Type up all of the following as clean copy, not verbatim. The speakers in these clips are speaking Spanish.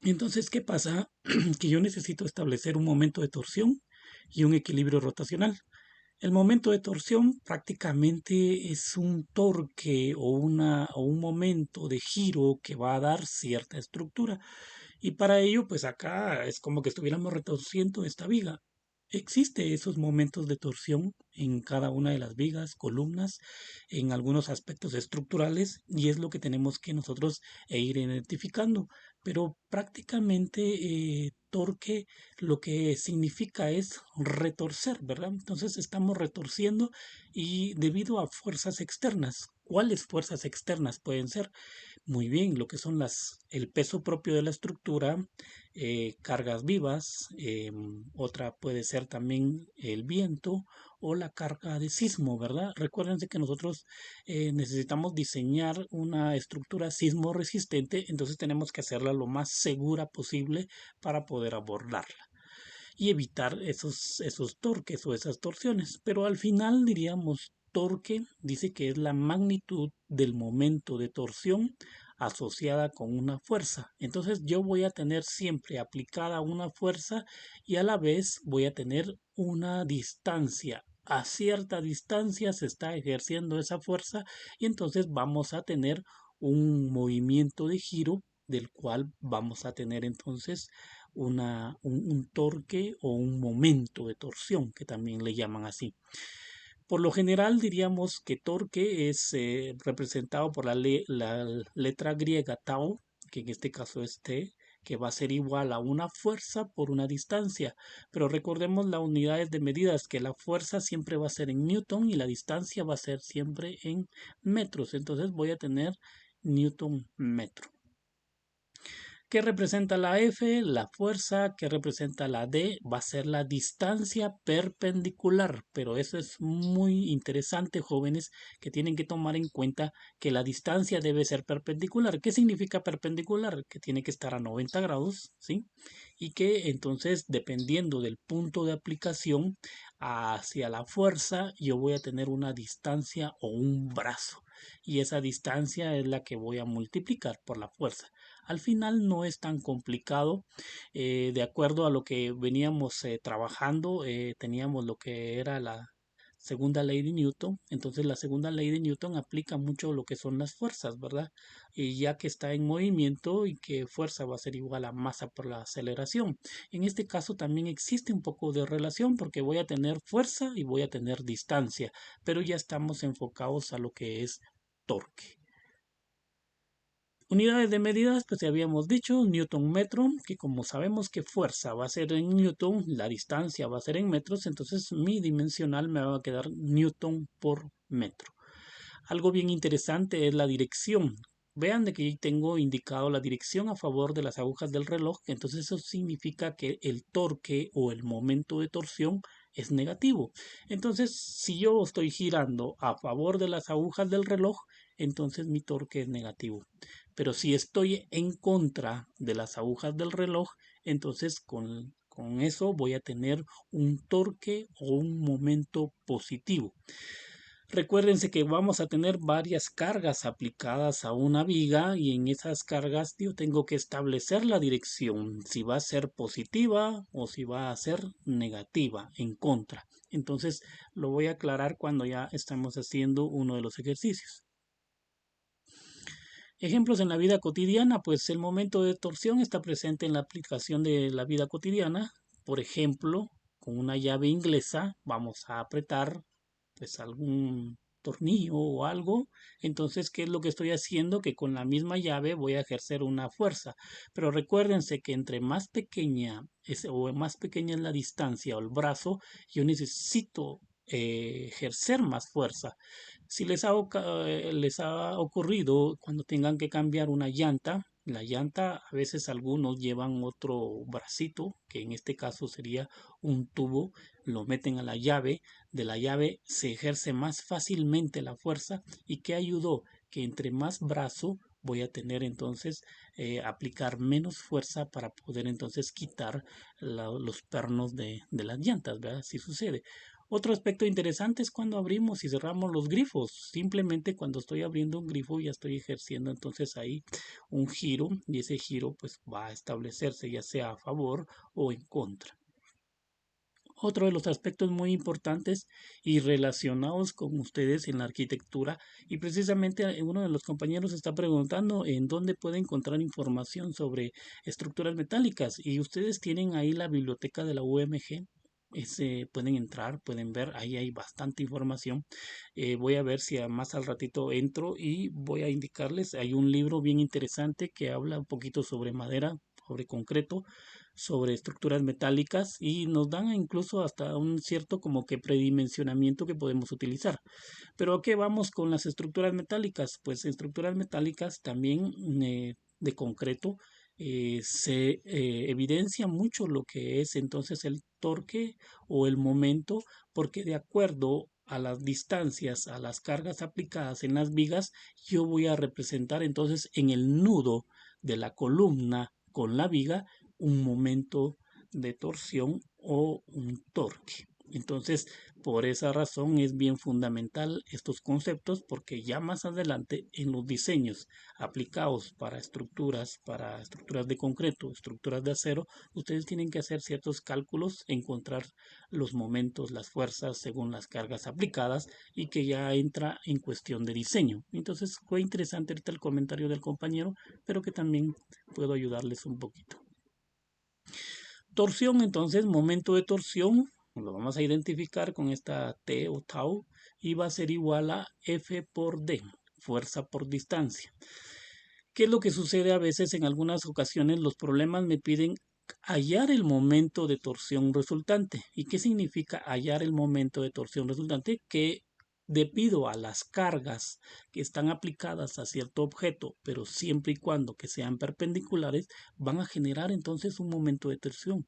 Entonces, ¿qué pasa? Que yo necesito establecer un momento de torsión y un equilibrio rotacional. El momento de torsión prácticamente es un torque o un momento de giro que va a dar cierta estructura. Y para ello, pues acá es como que estuviéramos retorciendo esta viga. Existe esos momentos de torsión en cada una de las vigas, columnas, en algunos aspectos estructurales, y es lo que tenemos que nosotros ir identificando. Pero prácticamente torque lo que significa es retorcer, ¿verdad? Entonces estamos retorciendo y debido a fuerzas externas. ¿Cuáles fuerzas externas pueden ser? Muy bien, lo que son el peso propio de la estructura, cargas vivas, otra puede ser también el viento o la carga de sismo, ¿verdad? Recuérdense que nosotros necesitamos diseñar una estructura sismo resistente, entonces tenemos que hacerla lo más segura posible para poder abordarla y evitar esos torques o esas torsiones. Pero al final diríamos torque dice que es la magnitud del momento de torsión asociada con una fuerza. Entonces yo voy a tener siempre aplicada una fuerza y a la vez voy a tener una distancia. A cierta distancia se está ejerciendo esa fuerza y entonces vamos a tener un movimiento de giro del cual vamos a tener entonces un torque o un momento de torsión, que también le llaman así. Por lo general diríamos que torque es representado por la letra griega tau, que en este caso es T, que va a ser igual a una fuerza por una distancia. Pero recordemos las unidades de medidas, que la fuerza siempre va a ser en newton y la distancia va a ser siempre en metros. Entonces voy a tener newton metro. ¿Qué representa la F? La fuerza. ¿Qué representa la D? Va a ser la distancia perpendicular. Pero eso es muy interesante, jóvenes, que tienen que tomar en cuenta que la distancia debe ser perpendicular. ¿Qué significa perpendicular? Que tiene que estar a 90 grados, ¿sí? Y que entonces, dependiendo del punto de aplicación hacia la fuerza, yo voy a tener una distancia o un brazo. Y esa distancia es la que voy a multiplicar por la fuerza. Al final no es tan complicado. De acuerdo a lo que veníamos trabajando, teníamos lo que era la segunda ley de Newton. Entonces la segunda ley de Newton aplica mucho lo que son las fuerzas, ¿verdad? Y ya que está en movimiento y que fuerza va a ser igual a masa por la aceleración. En este caso también existe un poco de relación porque voy a tener fuerza y voy a tener distancia, pero ya estamos enfocados a lo que es torque. Unidades de medidas, pues ya habíamos dicho, newton metro, que como sabemos que fuerza va a ser en newton, la distancia va a ser en metros, entonces mi dimensional me va a quedar newton por metro. Algo bien interesante es la dirección. Vean de que ahí tengo indicado la dirección a favor de las agujas del reloj, entonces eso significa que el torque o el momento de torsión es negativo. Entonces, si yo estoy girando a favor de las agujas del reloj, entonces mi torque es negativo. Pero si estoy en contra de las agujas del reloj, entonces con eso voy a tener un torque o un momento positivo. Recuérdense que vamos a tener varias cargas aplicadas a una viga y en esas cargas yo tengo que establecer la dirección, si va a ser positiva o si va a ser negativa, en contra. Entonces lo voy a aclarar cuando ya estamos haciendo uno de los ejercicios. Ejemplos en la vida cotidiana, pues el momento de torsión está presente en la aplicación de la vida cotidiana. Por ejemplo, con una llave inglesa vamos a apretar pues algún tornillo o algo. Entonces, ¿qué es lo que estoy haciendo? Que con la misma llave voy a ejercer una fuerza. Pero recuérdense que entre más pequeña o más pequeña es la distancia o el brazo, yo necesito ejercer más fuerza. Si les ha ocurrido cuando tengan que cambiar una llanta, la llanta a veces algunos llevan otro bracito, que en este caso sería un tubo, lo meten a la llave, de la llave se ejerce más fácilmente la fuerza y que ayudó que entre más brazo voy a tener entonces aplicar menos fuerza para poder entonces quitar los pernos de las llantas, ¿verdad? Así sucede. Otro aspecto interesante es cuando abrimos y cerramos los grifos. Simplemente cuando estoy abriendo un grifo ya estoy ejerciendo entonces ahí un giro y ese giro pues va a establecerse ya sea a favor o en contra. Otro de los aspectos muy importantes y relacionados con ustedes en la arquitectura, y precisamente uno de los compañeros está preguntando en dónde puede encontrar información sobre estructuras metálicas, y ustedes tienen ahí la biblioteca de la UMG. Pueden entrar, pueden ver, ahí hay bastante información. Voy a ver si más al ratito entro y voy a indicarles, hay un libro bien interesante que habla un poquito sobre madera, sobre concreto, sobre estructuras metálicas y nos dan incluso hasta un cierto como que predimensionamiento que podemos utilizar. Pero ¿a qué vamos con las estructuras metálicas? Pues estructuras metálicas también de concreto se evidencia mucho lo que es entonces el torque o el momento, porque de acuerdo a las distancias, a las cargas aplicadas en las vigas, yo voy a representar entonces en el nudo de la columna con la viga un momento de torsión o un torque. Entonces, por esa razón es bien fundamental estos conceptos porque ya más adelante en los diseños aplicados para estructuras de concreto, estructuras de acero, ustedes tienen que hacer ciertos cálculos, encontrar los momentos, las fuerzas según las cargas aplicadas y que ya entra en cuestión de diseño. Entonces fue interesante ahorita el comentario del compañero, pero que también puedo ayudarles un poquito. Torsión, entonces, momento de torsión, lo vamos a identificar con esta T o tau y va a ser igual a F por D, fuerza por distancia. ¿Qué es lo que sucede a veces? En algunas ocasiones los problemas me piden hallar el momento de torsión resultante. ¿Y qué significa hallar el momento de torsión resultante? Que debido a las cargas que están aplicadas a cierto objeto, pero siempre y cuando que sean perpendiculares, van a generar entonces un momento de torsión.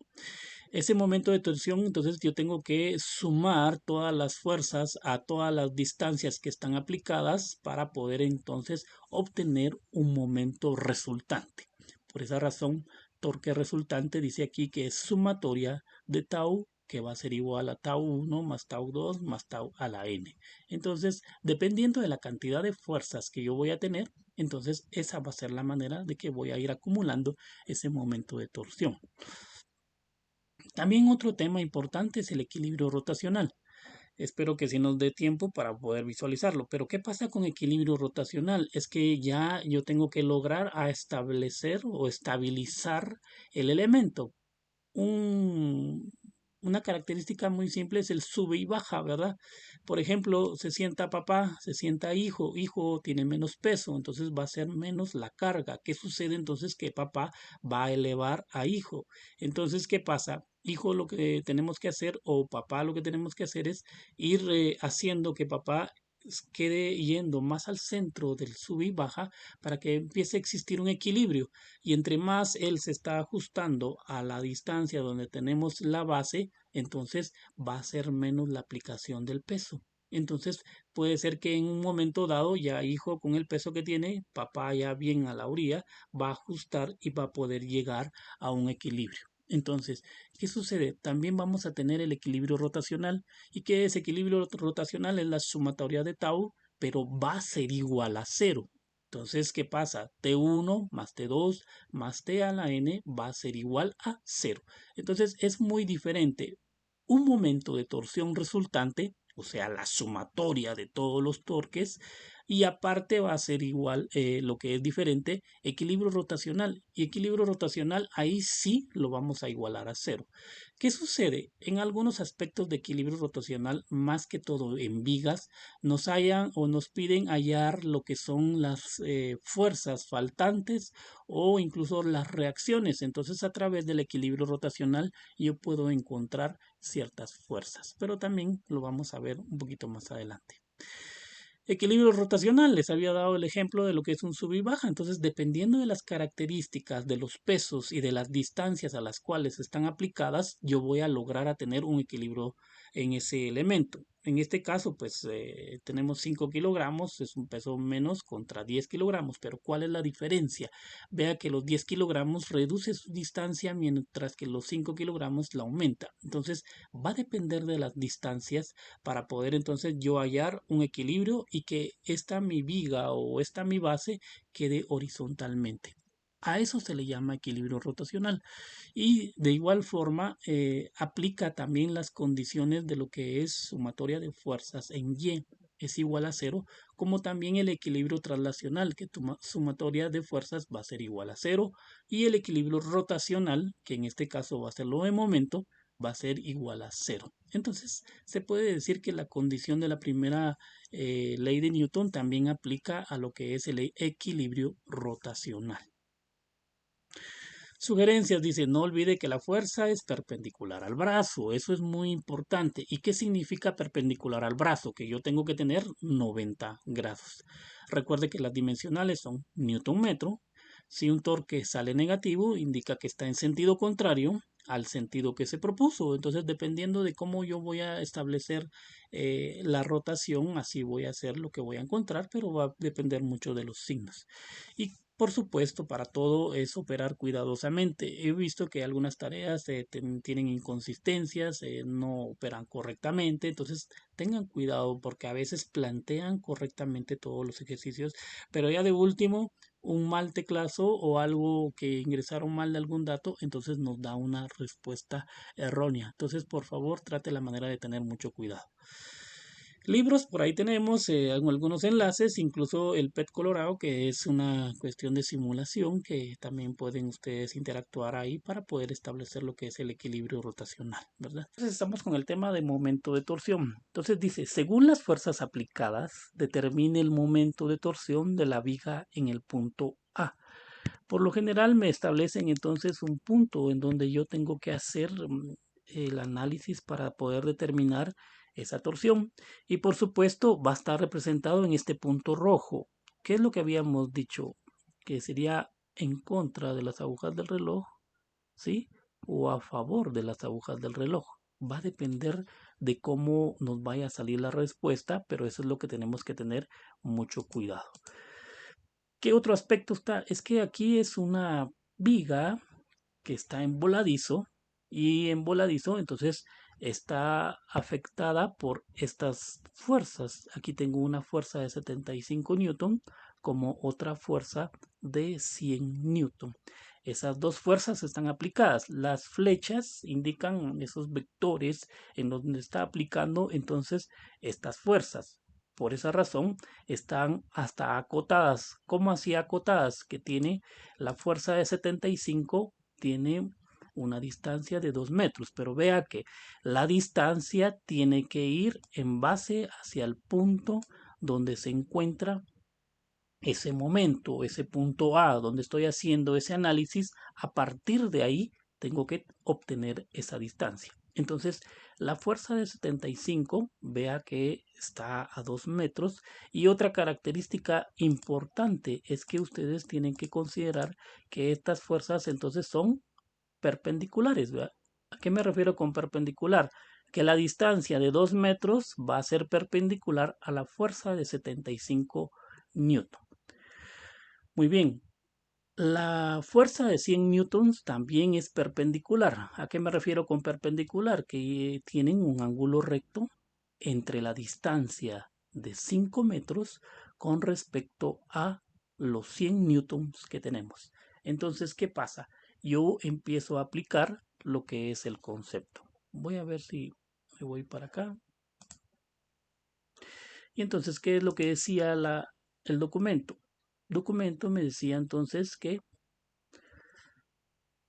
Ese momento de tensión, entonces yo tengo que sumar todas las fuerzas a todas las distancias que están aplicadas para poder entonces obtener un momento resultante. Por esa razón, torque resultante dice aquí que es sumatoria de tau, que va a ser igual a tau 1 más tau 2 más tau a la n. Entonces, dependiendo de la cantidad de fuerzas que yo voy a tener, entonces esa va a ser la manera de que voy a ir acumulando ese momento de torsión. También otro tema importante es el equilibrio rotacional. Espero que sí nos dé tiempo para poder visualizarlo. Pero ¿qué pasa con equilibrio rotacional? Es que ya yo tengo que lograr a establecer o estabilizar el elemento. Un, una característica muy simple es el sube y baja, ¿verdad? Por ejemplo, se sienta papá, se sienta hijo, hijo tiene menos peso, entonces va a ser menos la carga. ¿Qué sucede entonces? Que papá va a elevar a hijo. Entonces, ¿qué pasa? Hijo lo que tenemos que hacer o papá lo que tenemos que hacer es ir haciendo que papá quede yendo más al centro del sub y baja para que empiece a existir un equilibrio y entre más él se está ajustando a la distancia donde tenemos la base, entonces va a ser menos la aplicación del peso. Entonces puede ser que en un momento dado ya hijo con el peso que tiene, papá ya bien a la orilla, va a ajustar y va a poder llegar a un equilibrio. Entonces, ¿qué sucede? También vamos a tener el equilibrio rotacional. ¿Y qué es equilibrio rotacional? Es la sumatoria de tau, pero va a ser igual a cero. Entonces, ¿qué pasa? T1 más T2 más T a la N va a ser igual a cero. Entonces, es muy diferente un momento de torsión resultante, o sea, la sumatoria de todos los torques, y aparte va a ser igual lo que es diferente, equilibrio rotacional. Y equilibrio rotacional ahí sí lo vamos a igualar a cero. ¿Qué sucede? En algunos aspectos de equilibrio rotacional, más que todo en vigas, nos hallan o nos piden hallar lo que son las fuerzas faltantes o incluso las reacciones. Entonces, a través del equilibrio rotacional, yo puedo encontrar ciertas fuerzas, pero también lo vamos a ver un poquito más adelante. Equilibrio rotacional, les había dado el ejemplo de lo que es un sub y baja, entonces dependiendo de las características, de los pesos y de las distancias a las cuales están aplicadas, yo voy a lograr a tener un equilibrio en ese elemento. En este caso, pues tenemos 5 kilogramos, es un peso menos contra 10 kilogramos, pero ¿cuál es la diferencia? Vea que los 10 kilogramos reduce su distancia mientras que los 5 kilogramos la aumenta. Entonces va a depender de las distancias para poder entonces yo hallar un equilibrio y que esta mi viga o esta mi base quede horizontalmente. A eso se le llama equilibrio rotacional. Y de igual forma aplica también las condiciones de lo que es sumatoria de fuerzas en Y es igual a cero, como también el equilibrio traslacional, que tu sumatoria de fuerzas va a ser igual a cero, y el equilibrio rotacional, que en este caso va a ser lo de momento, va a ser igual a cero. Entonces, se puede decir que la condición de la primera ley de Newton también aplica a lo que es el equilibrio rotacional. Sugerencias, dice, no olvide que la fuerza es perpendicular al brazo, eso es muy importante. ¿Y qué significa perpendicular al brazo? Que yo tengo que tener 90 grados. Recuerde que las dimensionales son newton metro. Si un torque sale negativo, indica que está en sentido contrario al sentido que se propuso. Entonces, dependiendo de cómo yo voy a establecer la rotación, así voy a hacer lo que voy a encontrar, pero va a depender mucho de los signos. Y por supuesto, para todo es operar cuidadosamente. He visto que algunas tareas tienen inconsistencias, no operan correctamente, entonces tengan cuidado porque a veces plantean correctamente todos los ejercicios, pero ya de último, un mal teclazo o algo que ingresaron mal de algún dato, entonces nos da una respuesta errónea. Entonces, por favor, trate la manera de tener mucho cuidado. Libros, por ahí tenemos algunos enlaces, incluso el PET Colorado, que es una cuestión de simulación que también pueden ustedes interactuar ahí para poder establecer lo que es el equilibrio rotacional, ¿verdad? Entonces estamos con el tema de momento de torsión. Entonces dice, según las fuerzas aplicadas, determine el momento de torsión de la viga en el punto A. Por lo general me establecen entonces un punto en donde yo tengo que hacer el análisis para poder determinar esa torsión. Y por supuesto va a estar representado en este punto rojo. ¿Qué es lo que habíamos dicho? Que sería en contra de las agujas del reloj, ¿sí? O a favor de las agujas del reloj. Va a depender de cómo nos vaya a salir la respuesta, pero eso es lo que tenemos que tener mucho cuidado. ¿Qué otro aspecto está? Es que aquí es una viga que está en voladizo y en voladizo entonces está afectada por estas fuerzas. Aquí tengo una fuerza de 75 newton como otra fuerza de 100 newton. Esas dos fuerzas están aplicadas. Las flechas indican esos vectores en donde está aplicando entonces estas fuerzas. Por esa razón están hasta acotadas. ¿Cómo así acotadas? Que tiene la fuerza de 75, tiene una distancia de 2 metros, pero vea que la distancia tiene que ir en base hacia el punto donde se encuentra ese momento, ese punto A, donde estoy haciendo ese análisis. A partir de ahí tengo que obtener esa distancia. Entonces, la fuerza de 75, vea que está a 2 metros. Y otra característica importante es que ustedes tienen que considerar que estas fuerzas entonces son perpendiculares, ¿verdad? ¿A qué me refiero con perpendicular? Que la distancia de 2 metros va a ser perpendicular a la fuerza de 75 newton. Muy bien, la fuerza de 100 newtons también es perpendicular. ¿A qué me refiero con perpendicular? Que tienen un ángulo recto entre la distancia de 5 metros con respecto a los 100 newtons que tenemos. Entonces, ¿qué pasa? Yo empiezo a aplicar lo que es el concepto. Voy a ver si me voy para acá. Y entonces, ¿qué es lo que decía el documento? El documento me decía entonces que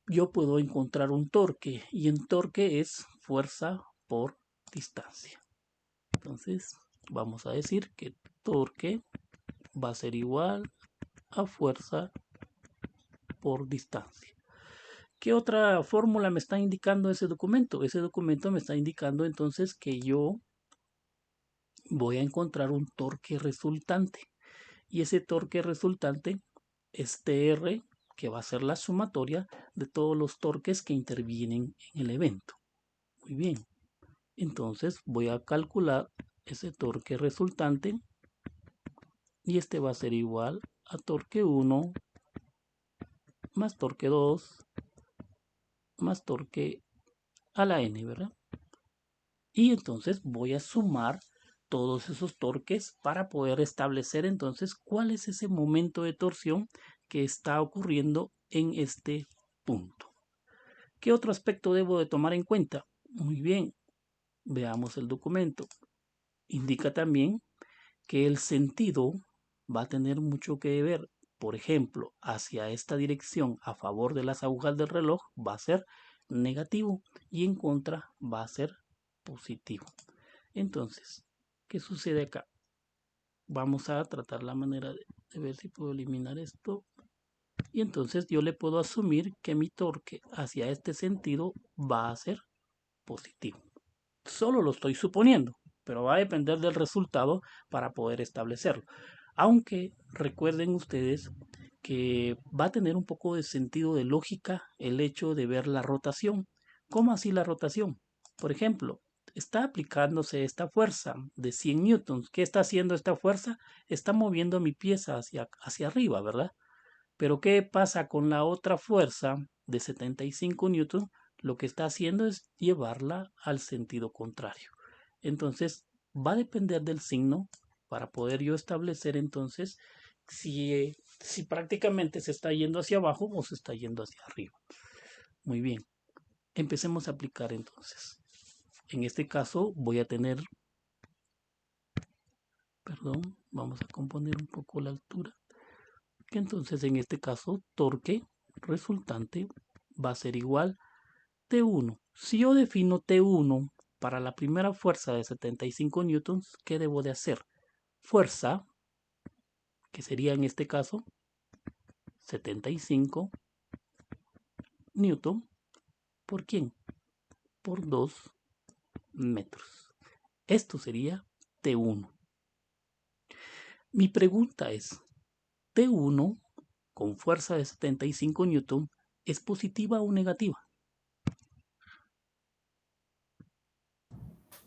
yo puedo encontrar un torque y en torque es fuerza por distancia. Entonces vamos a decir que torque va a ser igual a fuerza por distancia. ¿Qué otra fórmula me está indicando ese documento? Ese documento me está indicando entonces que yo voy a encontrar un torque resultante y ese torque resultante es TR, que va a ser la sumatoria de todos los torques que intervienen en el evento. Muy bien. Entonces voy a calcular ese torque resultante y este va a ser igual a torque 1 más torque 2 más torque a la n, ¿verdad? Y entonces voy a sumar todos esos torques para poder establecer entonces cuál es ese momento de torsión que está ocurriendo en este punto. ¿Qué otro aspecto debo de tomar en cuenta? Muy bien, veamos el documento. Indica también que el sentido va a tener mucho que ver. Por ejemplo, hacia esta dirección a favor de las agujas del reloj va a ser negativo y en contra va a ser positivo. Entonces, ¿qué sucede acá? Vamos a tratar la manera de ver si puedo eliminar esto. Y entonces yo le puedo asumir que mi torque hacia este sentido va a ser positivo. Solo lo estoy suponiendo, pero va a depender del resultado para poder establecerlo. Aunque recuerden ustedes que va a tener un poco de sentido de lógica el hecho de ver la rotación. ¿Cómo así la rotación? Por ejemplo, está aplicándose esta fuerza de 100 newtons. ¿Qué está haciendo esta fuerza? Está moviendo mi pieza hacia arriba, ¿verdad? Pero ¿qué pasa con la otra fuerza de 75 newtons? Lo que está haciendo es llevarla al sentido contrario. Entonces, va a depender del signo para poder yo establecer entonces si prácticamente se está yendo hacia abajo o se está yendo hacia arriba. Muy bien, empecemos a aplicar entonces. En este caso voy a tener, perdón, vamos a componer un poco la altura. Que entonces en este caso torque resultante va a ser igual T1. Si yo defino T1 para la primera fuerza de 75 newtons, ¿qué debo de hacer? Fuerza, que sería en este caso 75 newton, ¿por quién? Por 2 metros. Esto sería T1. Mi pregunta es, T1 con fuerza de 75 newton, ¿es positiva o negativa?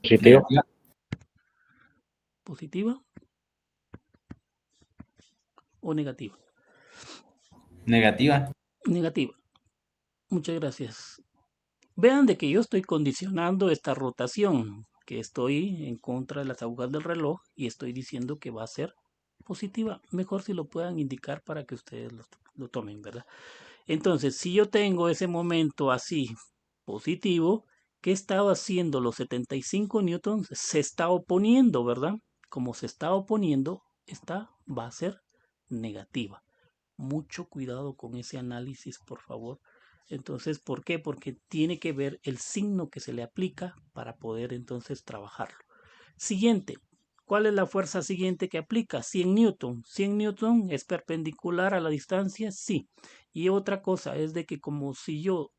Positivo. ¿Positiva o negativa? Negativa. Negativa. Muchas gracias. Vean de que yo estoy condicionando esta rotación, que estoy en contra de las agujas del reloj y estoy diciendo que va a ser positiva. Mejor si lo puedan indicar para que ustedes lo tomen, ¿verdad? Entonces, si yo tengo ese momento así positivo, ¿qué estaba haciendo los 75 newtons? Se está oponiendo, ¿verdad? Como se está oponiendo, esta va a ser negativa. Mucho cuidado con ese análisis, por favor. Entonces, ¿por qué? Porque tiene que ver el signo que se le aplica para poder entonces trabajarlo. Siguiente. ¿Cuál es la fuerza siguiente que aplica? 100 newton. 100 newton es perpendicular a la distancia, sí. Y otra cosa es de que como si yo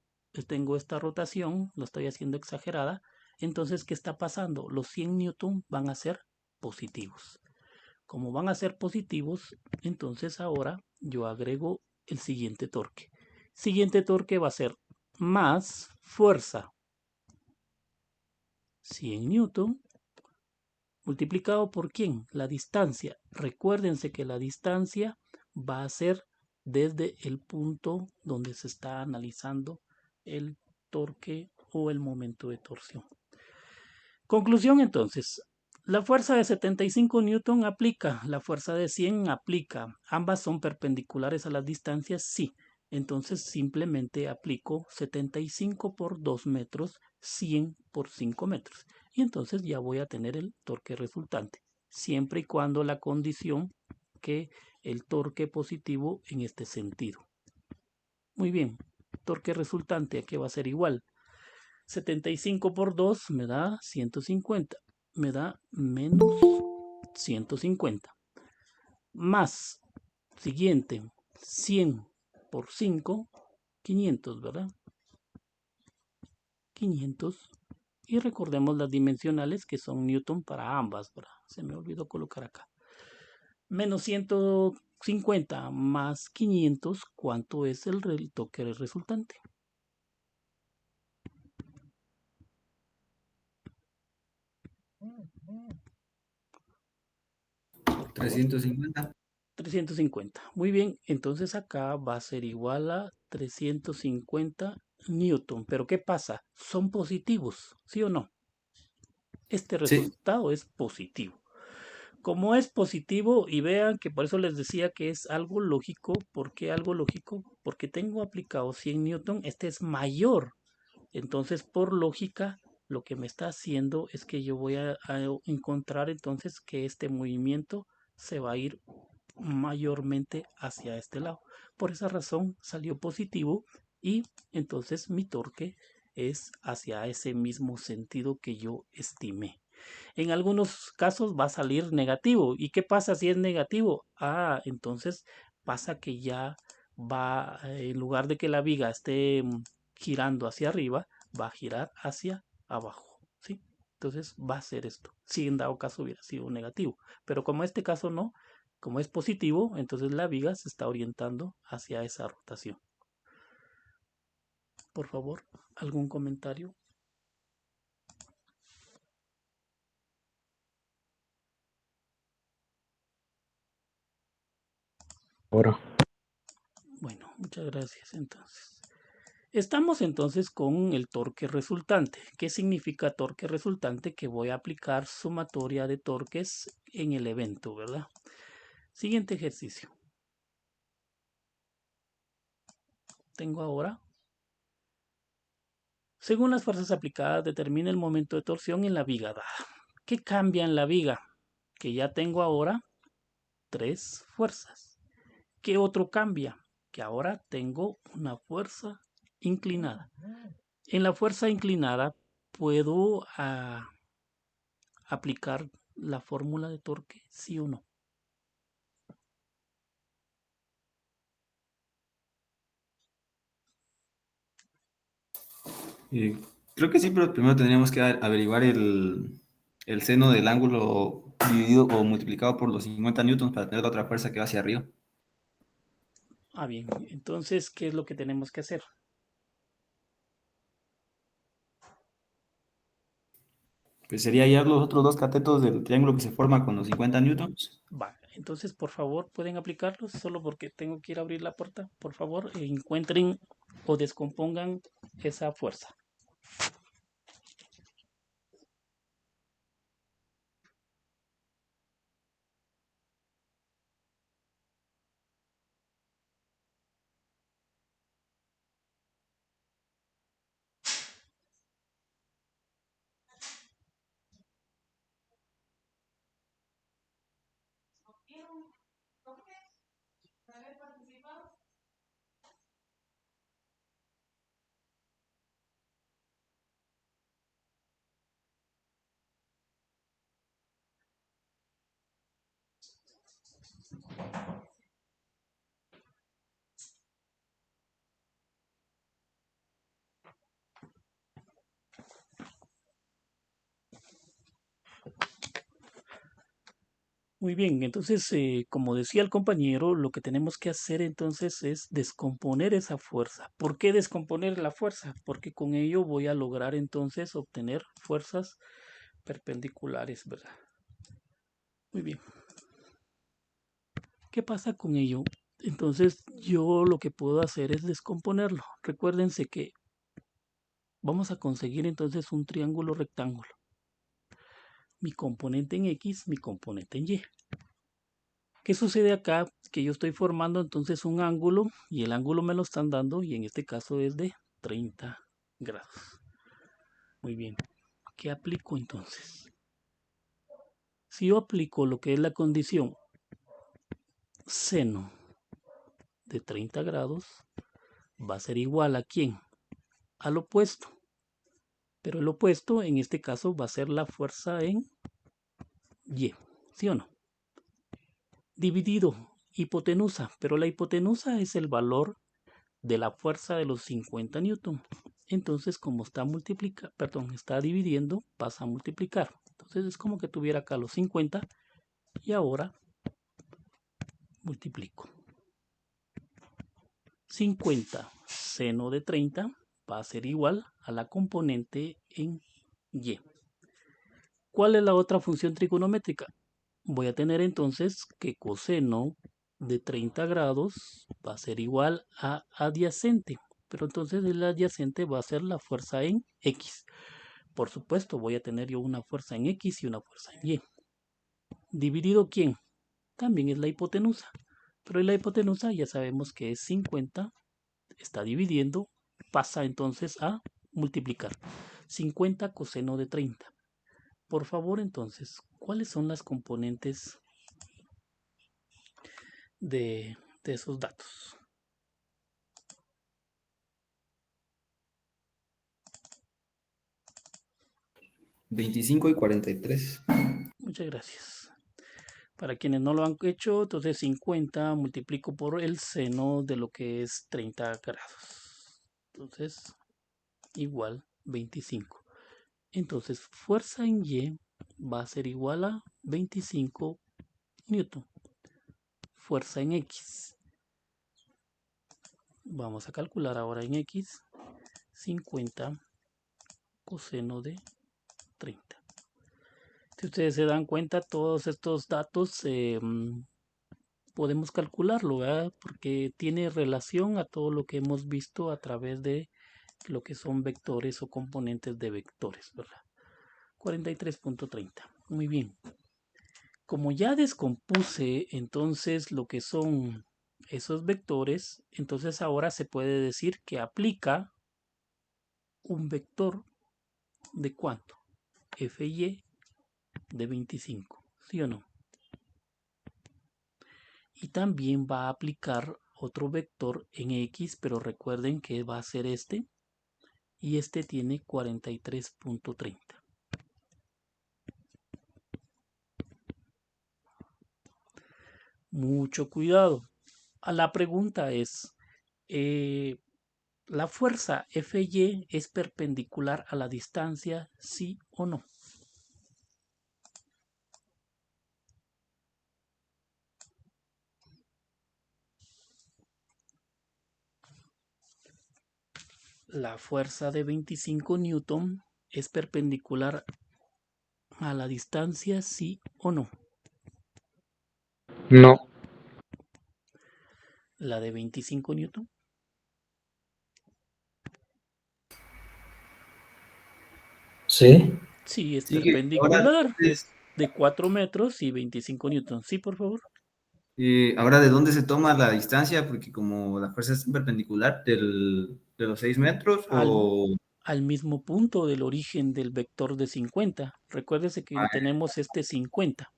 tengo esta rotación, lo estoy haciendo exagerada, entonces, ¿qué está pasando? Los 100 newton van a ser positivos. Como van a ser positivos, entonces ahora yo agrego el siguiente torque. Siguiente torque va a ser más fuerza 100 newton multiplicado por ¿quién? La distancia. Recuérdense que la distancia va a ser desde el punto donde se está analizando el torque o el momento de torsión. Conclusión entonces, la fuerza de 75 newton aplica, la fuerza de 100 aplica. ¿Ambas son perpendiculares a las distancias? Sí. Entonces simplemente aplico 75 por 2 metros, 100 por 5 metros. Y entonces ya voy a tener el torque resultante, siempre y cuando la condición que el torque positivo en este sentido. Muy bien, torque resultante, ¿a qué va a ser igual? 75 por 2 me da 150. Me da menos 150. Más, siguiente, 100 por 5, 500, ¿verdad? 500. Y recordemos las dimensionales que son newton para ambas, ¿verdad? Se me olvidó colocar acá. Menos 150 más 500, ¿cuánto es el toque resultante? favor. 350. 350. Muy bien, entonces acá va a ser igual a 350 newton. Pero ¿qué pasa? Son positivos, ¿sí o no? Este Sí. resultado es positivo. Como es positivo, y vean que por eso les decía que es algo lógico. ¿Por qué algo lógico? Porque tengo aplicado 100 newton, este es mayor. Entonces, por lógica, lo que me está haciendo es que yo voy a encontrar entonces que este movimiento se va a ir mayormente hacia este lado. Por esa razón salió positivo y entonces mi torque es hacia ese mismo sentido que yo estimé. En algunos casos va a salir negativo. ¿Y qué pasa si es negativo? Entonces pasa que ya va, en lugar de que la viga esté girando hacia arriba, va a girar hacia abajo, ¿sí? Entonces va a ser esto, si en dado caso hubiera sido negativo. Pero como este caso no, como es positivo, entonces la viga se está orientando hacia esa rotación. Por favor, ¿algún comentario? Ahora. Bueno, muchas gracias entonces. Estamos entonces con el torque resultante. ¿Qué significa torque resultante? Que voy a aplicar sumatoria de torques en el evento, ¿verdad? Siguiente ejercicio. Tengo ahora, según las fuerzas aplicadas, determina el momento de torsión en la viga dada. ¿Qué cambia en la viga? Que ya tengo ahora tres fuerzas. ¿Qué otro cambia? Que ahora tengo una fuerza inclinada. En la fuerza inclinada puedo aplicar la fórmula de torque, sí o no. Eh, Creo que sí, pero primero tendríamos que averiguar el seno del ángulo dividido o multiplicado por los 50 newtons para tener la otra fuerza que va hacia arriba. Bien, entonces, ¿qué es lo que tenemos que hacer? Pues sería hallar los otros dos catetos del triángulo que se forma con los 50 newtons. Entonces, por favor, pueden aplicarlos, solo porque tengo que ir a abrir la puerta. Por favor, encuentren o descompongan esa fuerza. Muy bien, entonces, como decía el compañero, lo que tenemos que hacer entonces es descomponer esa fuerza. ¿Por qué descomponer la fuerza? Porque con ello voy a lograr entonces obtener fuerzas perpendiculares, ¿verdad? Muy bien. ¿Qué pasa con ello? Entonces yo lo que puedo hacer es descomponerlo. Recuérdense que vamos a conseguir entonces un triángulo rectángulo. Mi componente en X, mi componente en Y. ¿Qué sucede acá? Que yo estoy formando entonces un ángulo y el ángulo me lo están dando y en este caso es de 30 grados. Muy bien. ¿Qué aplico entonces? Si yo aplico lo que es la condición seno de 30 grados, va a ser igual a ¿quién? Al opuesto. Pero el opuesto en este caso va a ser la fuerza en Y. ¿Sí o no? Dividido hipotenusa. Pero la hipotenusa es el valor de la fuerza de los 50 newton. Entonces, como está dividiendo, pasa a multiplicar. Entonces es como que tuviera acá los 50 y ahora multiplico. 50 seno de 30 va a ser igual a la componente en Y. ¿Cuál es la otra función trigonométrica? voy a tener entonces que coseno de 30 grados va a ser igual a adyacente. Pero entonces el adyacente va a ser la fuerza en X. Por supuesto, voy a tener yo una fuerza en X y una fuerza en Y. ¿Dividido quién? También es la hipotenusa. Pero la hipotenusa ya sabemos que es 50. Está dividiendo. Pasa entonces a multiplicar. 50 coseno de 30. Por favor, entonces, ¿cuáles son las componentes de esos datos? Veinticinco y 43. Muchas gracias. Para quienes no lo han hecho, entonces 50 multiplico por el seno de lo que es 30 grados. Entonces, igual 25. Entonces, fuerza en Y va a ser igual a 25 newton. Fuerza en X. Vamos a calcular ahora en X 50 coseno de 30. Si ustedes se dan cuenta, todos estos datos podemos calcularlo, ¿verdad? Porque tiene relación a todo lo que hemos visto a través de lo que son vectores o componentes de vectores, ¿verdad? 43.30. Muy bien. Como ya descompuse entonces lo que son esos vectores, entonces ahora se puede decir que aplica un vector de cuánto? Fy de 25, ¿sí o no? Y también va a aplicar otro vector en X, pero recuerden que va a ser este, y este tiene 43.30. Mucho cuidado. La pregunta es, eh, ¿la fuerza Fy es perpendicular a la distancia, sí o no? La fuerza de 25 newton es perpendicular a la distancia, sí o no. No. La de 25 newton. Sí. Sí, es Sí, ahora, perpendicular. Es de 4 metros y 25 newtons. Sí, por favor. ahora, ¿de dónde se toma la distancia? Porque como la fuerza es perpendicular de los 6 metros Al, o... al mismo punto del origen del vector de 50. Recuérdese que tenemos este 50,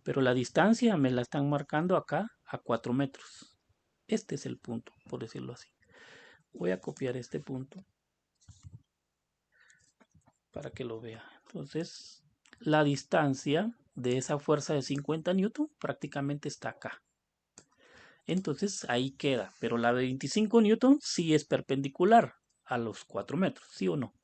pero la distancia me la están marcando acá a 4 metros. Este es el punto, por decirlo así. Voy a copiar este punto para que lo vea. Entonces, la distancia de esa fuerza de 50 newton prácticamente está acá. Entonces ahí queda, pero la de 25 newton sí es perpendicular a los 4 metros, ¿sí o no?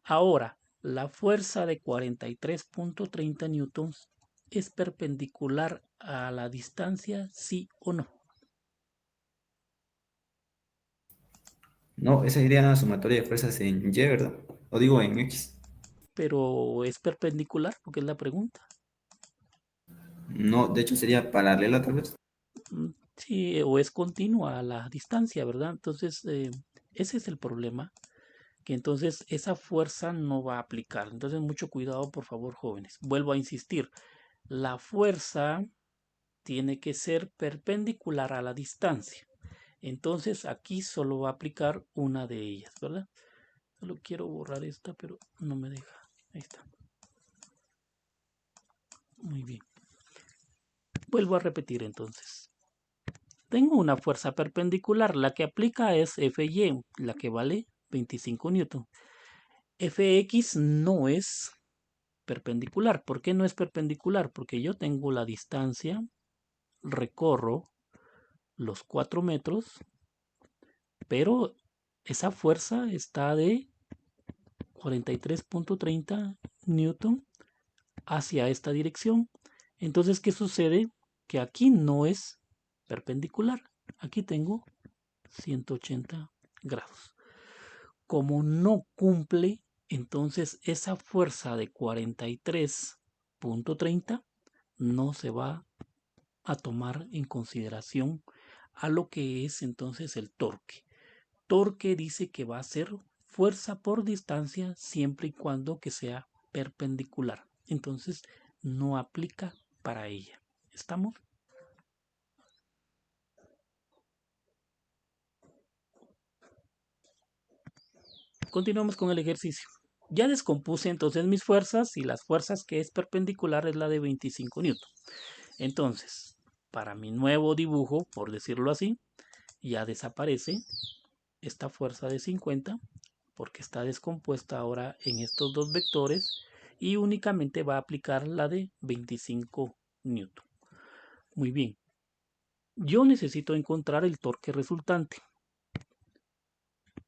Ahora, la fuerza de 43.30 newtons es perpendicular a la distancia, ¿sí o no? No, esa sería una sumatoria de fuerzas en Y, ¿verdad? O digo en X. Pero es perpendicular, porque es la pregunta. No, de hecho sería paralela tal vez. Sí, o es continua a la distancia, ¿verdad? Entonces, ese es el problema, que entonces esa fuerza no va a aplicar. Entonces, mucho cuidado, por favor, jóvenes. Vuelvo a insistir, la fuerza tiene que ser perpendicular a la distancia. Entonces, aquí solo va a aplicar una de ellas, ¿verdad? Solo quiero borrar esta, pero no me deja. Ahí está. Muy bien. Vuelvo a repetir entonces. Tengo una fuerza perpendicular. La que aplica es Fy, la que vale 25 newton. Fx no es perpendicular. ¿Por qué no es perpendicular? Porque yo tengo la distancia, recorro los 4 metros, pero esa fuerza está de 43.30 newton hacia esta dirección. Entonces, ¿qué sucede? Que aquí no es perpendicular. Aquí tengo 180 grados. Como no cumple, entonces esa fuerza de 43.30 no se va a tomar en consideración a lo que es entonces el torque. Torque dice que va a ser fuerza por distancia siempre y cuando que sea perpendicular. Entonces no aplica para ella. ¿Estamos? Continuamos con el ejercicio. Ya descompuse entonces mis fuerzas y las fuerzas que es perpendicular es la de 25 newton. Entonces, para mi nuevo dibujo, por decirlo así, ya desaparece esta fuerza de 50 porque está descompuesta ahora en estos dos vectores y únicamente va a aplicar la de 25 newton. Muy bien. Yo necesito encontrar el torque resultante.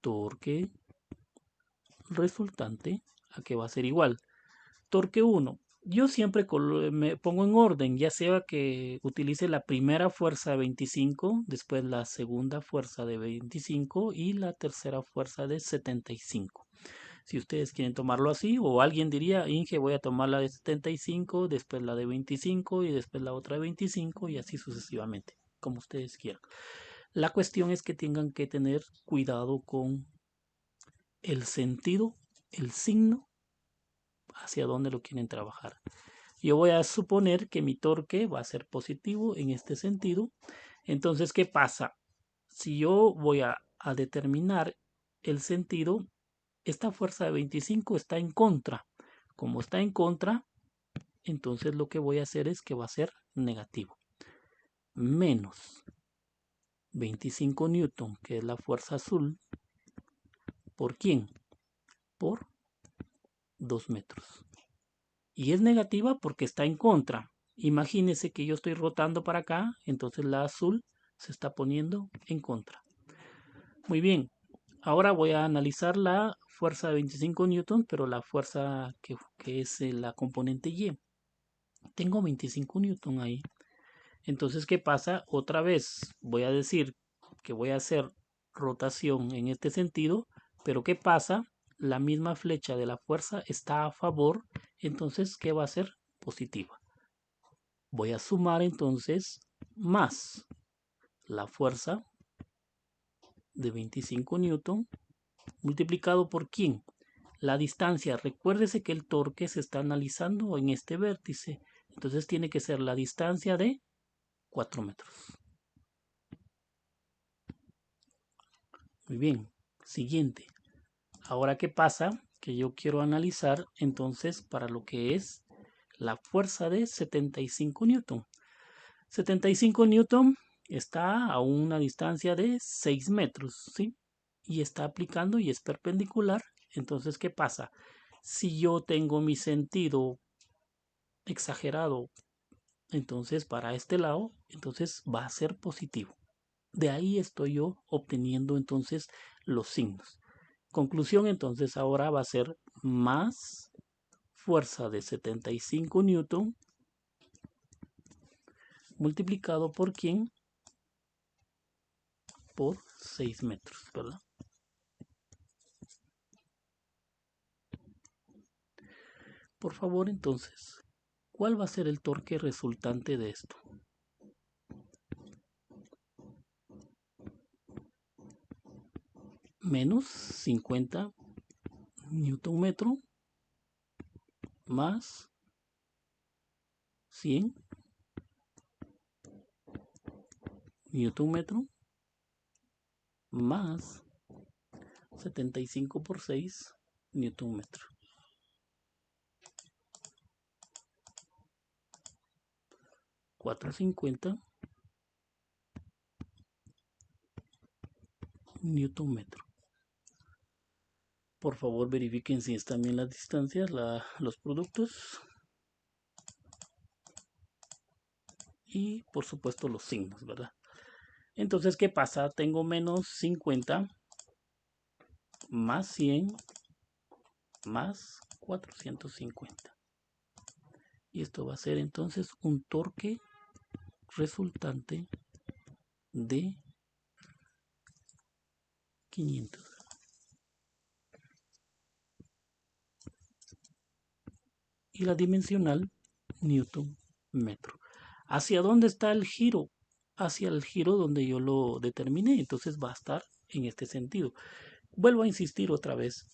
Torque resultante a que va a ser igual. Torque 1. Yo siempre me pongo en orden, ya sea que utilice la primera fuerza de 25, después la segunda fuerza de 25 y la tercera fuerza de 75. Si ustedes quieren tomarlo así, o alguien diría, Inge, voy a tomar la de 75, después la de 25 y después la otra de 25 y así sucesivamente, como ustedes quieran. La cuestión es que tengan que tener cuidado con el sentido, el signo, hacia dónde lo quieren trabajar. Yo voy a suponer que mi torque va a ser positivo en este sentido. Entonces, ¿qué pasa? Si yo voy a determinar el sentido, esta fuerza de 25 está en contra. Como está en contra, entonces lo que voy a hacer es que va a ser negativo. Menos 25 newton, que es la fuerza azul. ¿Por quién? Por 2 metros. Y es negativa porque está en contra. Imagínense que yo estoy rotando para acá, entonces la azul se está poniendo en contra. Muy bien, ahora voy a analizar la fuerza de 25 newton, pero la fuerza que es la componente Y. Tengo 25 newton ahí. Entonces, ¿qué pasa? Otra vez voy a decir que voy a hacer rotación en este sentido, pero ¿qué pasa? La misma flecha de la fuerza está a favor, entonces, ¿qué va a ser? Positiva. Voy a sumar entonces más la fuerza de 25 newton multiplicado por ¿quién? La distancia. Recuérdese que el torque se está analizando en este vértice. Entonces tiene que ser la distancia de 4 metros. Muy bien. Siguiente. Ahora, ¿qué pasa? Que yo quiero analizar entonces para lo que es la fuerza de 75 newton. 75 newton está a una distancia de 6 metros, ¿sí? Y está aplicando y es perpendicular. Entonces, ¿qué pasa? Si yo tengo mi sentido exagerado, entonces para este lado, entonces va a ser positivo. De ahí estoy yo obteniendo entonces los signos. Conclusión, entonces ahora va a ser más fuerza de 75 newton multiplicado por ¿quién? Por 6 metros, ¿verdad? Por favor, entonces, ¿cuál va a ser el torque resultante de esto? Menos 50 newton metro más 100 newton metro más 75 por 6 newton metro. 450 newton metro. Por favor, verifiquen si están bien las distancias, los productos y por supuesto los signos, ¿verdad? Entonces, ¿qué pasa? Tengo menos 50 más 100 más 450. Y esto va a ser entonces un torque resultante de 500. Y la dimensional, Newton metro. ¿Hacia dónde está el giro? Hacia el giro donde yo lo determiné, entonces va a estar en este sentido. Vuelvo a insistir otra vez,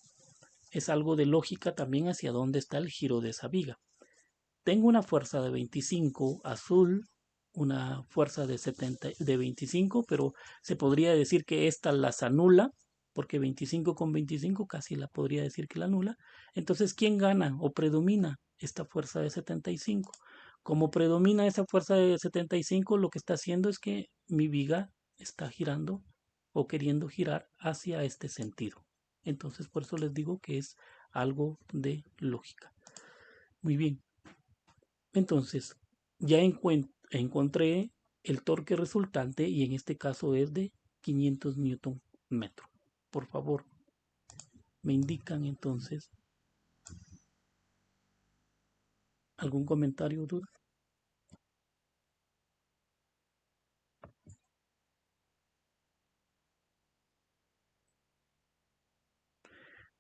es algo de lógica también hacia dónde está el giro de esa viga. Tengo una fuerza de 25 azul, una fuerza de 25, pero se podría decir que esta las anula, porque 25 con 25 casi la podría decir que la anula. Entonces, ¿quién gana o predomina esta fuerza de 75? Como predomina esa fuerza de 75, lo que está haciendo es que mi viga está girando o queriendo girar hacia este sentido. Entonces, por eso les digo que es algo de lógica. Muy bien. Entonces, ya encontré el torque resultante y en este caso es de 500 newton metro. Por favor, me indican entonces algún comentario o duda.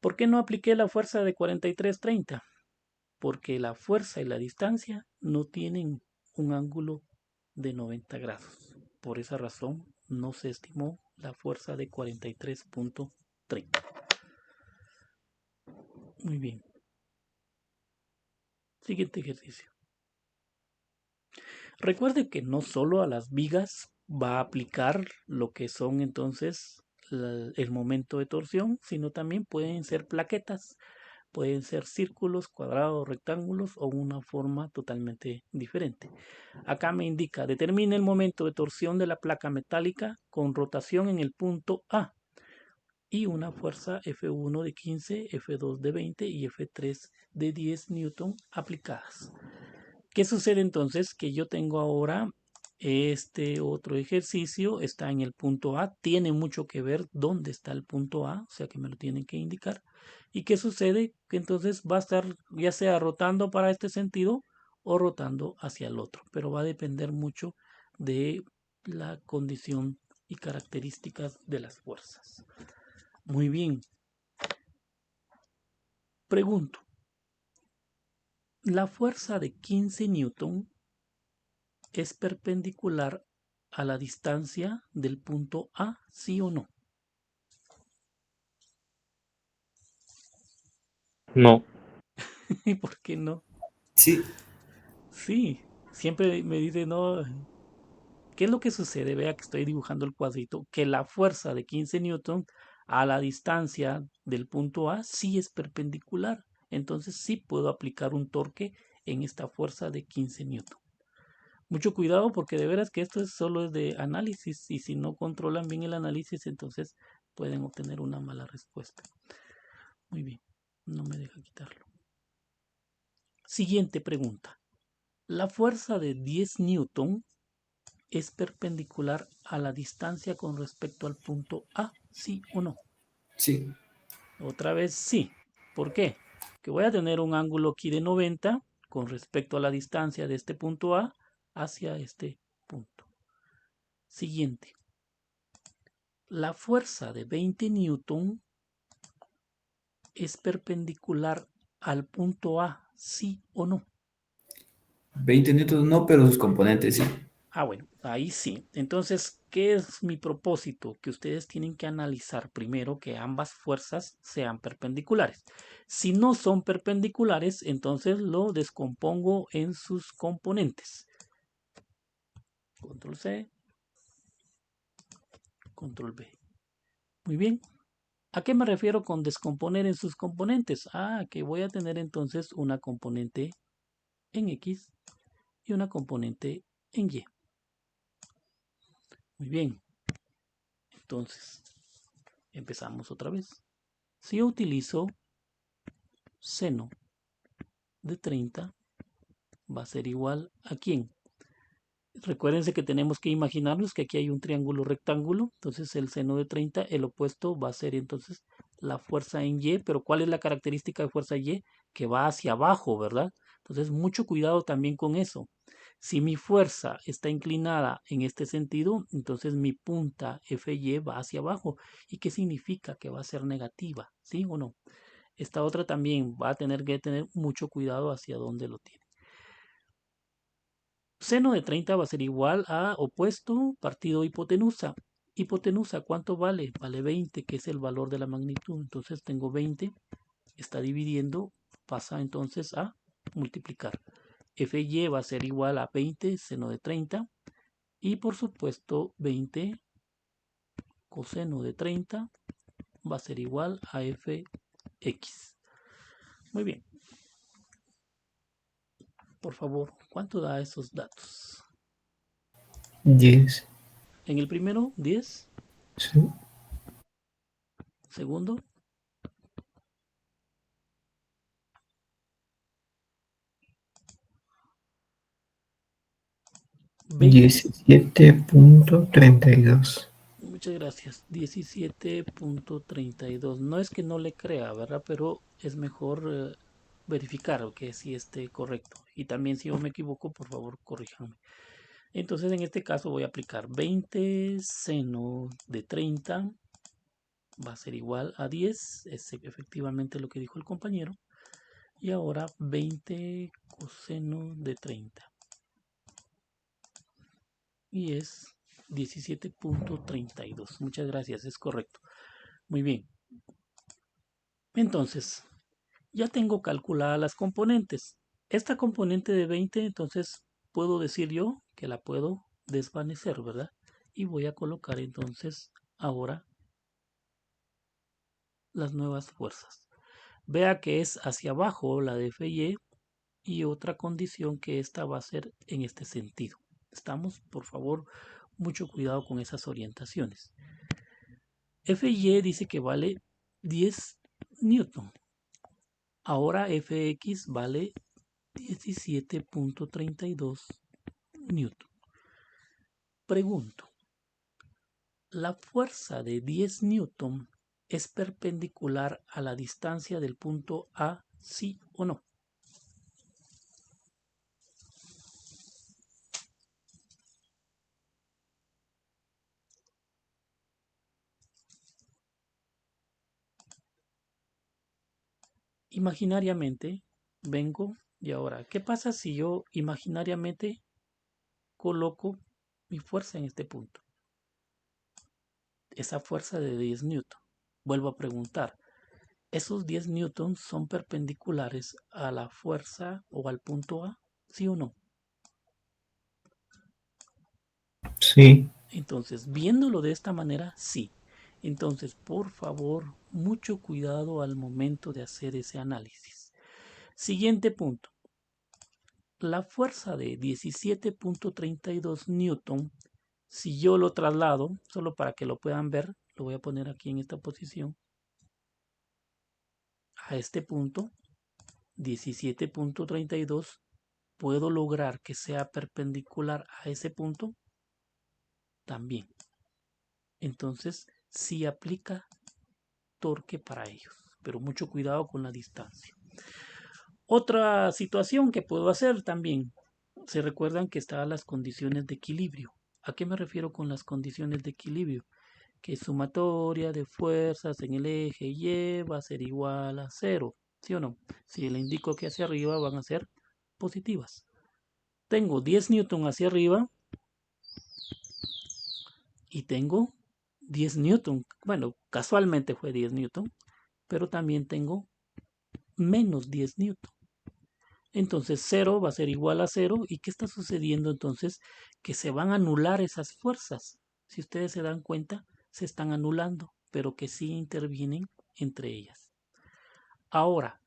¿Por qué no apliqué la fuerza de 4330? Porque la fuerza y la distancia no tienen un ángulo de 90 grados. Por esa razón no se estimó la fuerza de 43.30. Muy bien. Siguiente ejercicio. Recuerde que no solo a las vigas va a aplicar lo que son entonces el momento de torsión, sino también pueden ser plaquetas, pueden ser círculos, cuadrados, rectángulos o una forma totalmente diferente. Acá me indica, determine el momento de torsión de la placa metálica con rotación en el punto A y una fuerza F1 de 15, F2 de 20 y F3 de 10 newton aplicadas. ¿Qué sucede entonces? Que yo tengo ahora este otro ejercicio, está en el punto A, tiene mucho que ver dónde está el punto A, o sea que me lo tienen que indicar. ¿Y qué sucede? Que entonces va a estar ya sea rotando para este sentido o rotando hacia el otro, pero va a depender mucho de la condición y características de las fuerzas. Muy bien. Pregunto, ¿la fuerza de 15 newton es perpendicular a la distancia del punto A, sí o no? No. ¿Y por qué no? Sí, Sí, siempre me dice, no, ¿qué es lo que sucede? Vea que estoy dibujando el cuadrito, que la fuerza de 15 newton a la distancia del punto A sí es perpendicular. Entonces sí puedo aplicar un torque en esta fuerza de 15 newton. Mucho cuidado porque de veras que esto solo es de análisis y si no controlan bien el análisis entonces pueden obtener una mala respuesta. Muy bien, no me deja quitarlo. Siguiente pregunta. ¿La fuerza de 10 newton es perpendicular a la distancia con respecto al punto A, sí o no? sí. Otra vez sí. ¿Por qué? Que voy a tener un ángulo aquí de 90 con respecto a la distancia de este punto A hacia este punto. Siguiente. La fuerza de 20 newton es perpendicular al punto A, sí o no. 20 newtons no, pero sus componentes sí. Bueno, ahí sí. Entonces, ¿qué es mi propósito? Que ustedes tienen que analizar primero que ambas fuerzas sean perpendiculares. Si no son perpendiculares, entonces lo descompongo en sus componentes. Control C, Control V. Muy bien. ¿A qué me refiero con descomponer en sus componentes? Que voy a tener entonces una componente en X y una componente en Y. Muy bien. Entonces, empezamos otra vez. Si yo utilizo seno de 30, va a ser igual a ¿quién? Recuérdense que tenemos que imaginarnos que aquí hay un triángulo rectángulo, entonces el seno de 30, el opuesto va a ser entonces la fuerza en Y, pero ¿cuál es la característica de fuerza Y? Que va hacia abajo, ¿verdad? Entonces mucho cuidado también con eso. Si mi fuerza está inclinada en este sentido, entonces mi punta FY va hacia abajo. ¿Y qué significa? Que va a ser negativa, ¿sí o no? Esta otra también va a tener que tener mucho cuidado hacia dónde lo tiene. Seno de 30 va a ser igual a opuesto partido hipotenusa. Hipotenusa, ¿cuánto vale? Vale 20, que es el valor de la magnitud. Entonces tengo 20, está dividiendo, pasa entonces a multiplicar. Fy va a ser igual a 20 seno de 30 y por supuesto 20 coseno de 30 va a ser igual a fx. Muy bien. Por favor, ¿cuánto da esos datos? 10. En el primero, 10. Sí. Segundo, 20. 17.32. Muchas gracias. 17.32. No es que no le crea, ¿verdad? Pero es mejor verificar que si esté correcto. Y también si yo me equivoco, por favor, corríjanme. Entonces, en este caso voy a aplicar 20 seno de 30 va a ser igual a 10. Es efectivamente lo que dijo el compañero. Y ahora 20 coseno de 30. Y es 17.32. Muchas gracias, es correcto. Muy bien. Entonces, ya tengo calculadas las componentes. Esta componente de 20, entonces puedo decir yo que la puedo desvanecer, ¿verdad? Y voy a colocar entonces ahora las nuevas fuerzas. Vea que es hacia abajo la de Fy y otra condición que esta va a ser en este sentido. Estamos, por favor, mucho cuidado con esas orientaciones. Fy dice que vale 10 newton. Ahora Fx vale 17.32 newton. Pregunto, ¿la fuerza de 10 newton es perpendicular a la distancia del punto A, sí o no? Imaginariamente vengo y ahora, ¿qué pasa si yo imaginariamente coloco mi fuerza en este punto? Esa fuerza de 10 newton. Vuelvo a preguntar, ¿esos 10 newtons son perpendiculares a la fuerza o al punto A? ¿Sí o no? Sí. Entonces, viéndolo de esta manera, sí. Entonces, por favor, mucho cuidado al momento de hacer ese análisis. Siguiente punto. La fuerza de 17.32 newton, si yo lo traslado, solo para que lo puedan ver, lo voy a poner aquí en esta posición, a este punto, 17.32, ¿puedo lograr que sea perpendicular a ese punto? También. Entonces, sí aplica torque para ellos, pero mucho cuidado con la distancia. Otra situación que puedo hacer también, se recuerdan que estaban las condiciones de equilibrio. ¿A qué me refiero con las condiciones de equilibrio? Que sumatoria de fuerzas en el eje Y va a ser igual a 0, ¿sí o no? Si le indico que hacia arriba van a ser positivas. Tengo 10 newton hacia arriba y tengo 10 newton. Bueno, casualmente fue 10 newton, pero también tengo menos 10 newton. Entonces 0 va a ser igual a 0. ¿Y qué está sucediendo entonces? Que se van a anular esas fuerzas. Si ustedes se dan cuenta, se están anulando, pero que sí intervienen entre ellas. Ahora,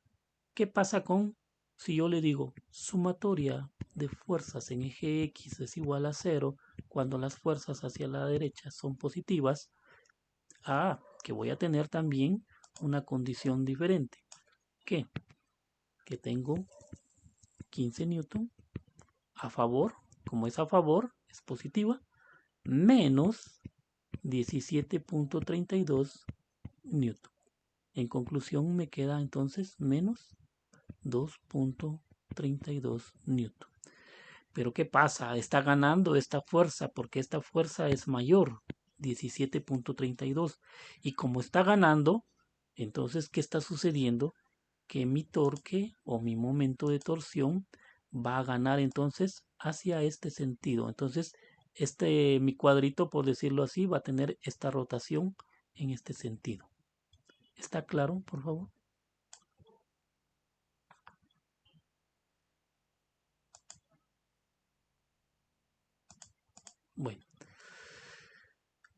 ¿qué pasa con si yo le digo sumatoria de fuerzas en eje X es igual a 0 cuando las fuerzas hacia la derecha son positivas? Ah, que voy a tener también una condición diferente. ¿Qué? Que tengo 15 newton a favor, como es a favor, es positiva, menos 17.32 newton. En conclusión me queda entonces menos 2.32 newton. Pero ¿qué pasa? Está ganando esta fuerza porque esta fuerza es mayor, 17.32. Y como está ganando, entonces, ¿qué está sucediendo? Que mi torque o mi momento de torsión va a ganar entonces hacia este sentido. Entonces, mi cuadrito, por decirlo así, va a tener esta rotación en este sentido. ¿Está claro, por favor? Bueno,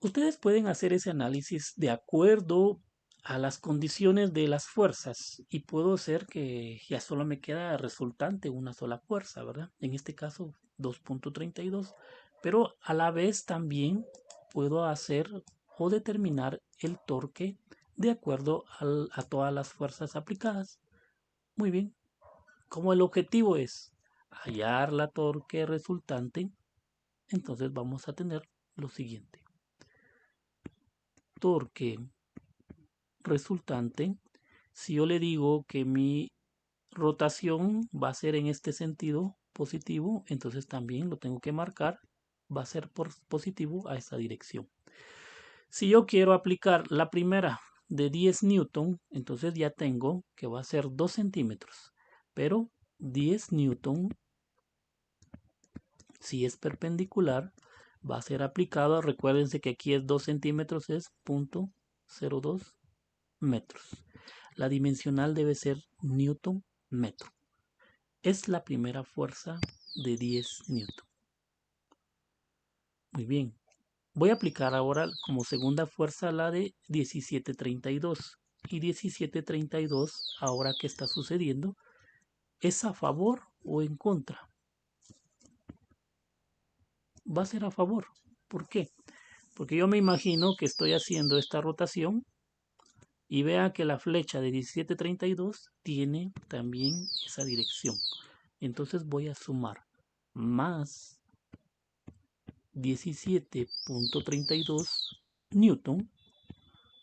ustedes pueden hacer ese análisis de acuerdo a las condiciones de las fuerzas y puedo ser que ya solo me queda resultante una sola fuerza, ¿verdad? En este caso 2.32, pero a la vez también puedo hacer o determinar el torque de acuerdo a todas las fuerzas aplicadas. Muy bien, como el objetivo es hallar la torque resultante, entonces vamos a tener lo siguiente. Torque resultante, si yo le digo que mi rotación va a ser en este sentido positivo, entonces también lo tengo que marcar, va a ser positivo a esa dirección. Si yo quiero aplicar la primera de 10 newton, entonces ya tengo que va a ser 2 centímetros, pero 10 newton, si es perpendicular, va a ser aplicado, recuérdense que aquí es 2 centímetros, es 0.02 metros. La dimensional debe ser newton metro. Es la primera fuerza de 10 newton. Muy bien. Voy a aplicar ahora como segunda fuerza la de 1732. Y 1732, ahora que está sucediendo, ¿es a favor o en contra? Va a ser a favor. ¿Por qué? Porque yo me imagino que estoy haciendo esta rotación y vea que la flecha de 1732 tiene también esa dirección. Entonces voy a sumar más 17.32 newton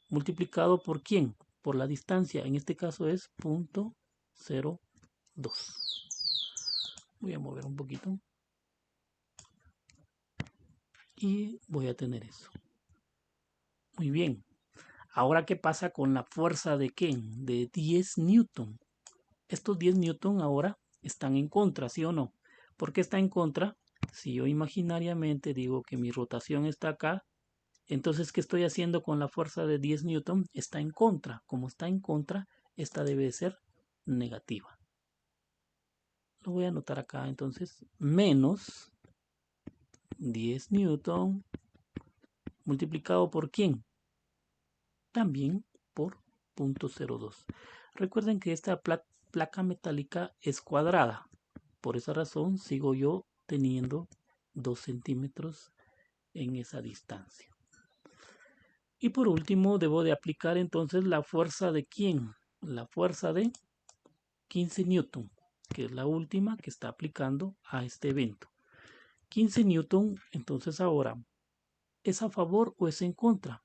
multiplicado por ¿quién? Por la distancia. En este caso es 0.02. Voy a mover un poquito. Y voy a tener eso. Muy bien. Ahora, ¿qué pasa con la fuerza de qué? De 10 newton. Estos 10 newton ahora están en contra, ¿sí o no? ¿Por qué está en contra? Si yo imaginariamente digo que mi rotación está acá, entonces, ¿qué estoy haciendo con la fuerza de 10 newton? Está en contra. Como está en contra, esta debe ser negativa. Lo voy a anotar acá, entonces, menos 10 newton multiplicado por ¿quién? También por 0.02. Recuerden que esta placa metálica es cuadrada. Por esa razón sigo yo teniendo 2 centímetros en esa distancia. Y por último debo de aplicar entonces la fuerza de ¿quién? La fuerza de 15 newton, que es la última que está aplicando a este evento. 15 newton, entonces ahora, ¿es a favor o es en contra?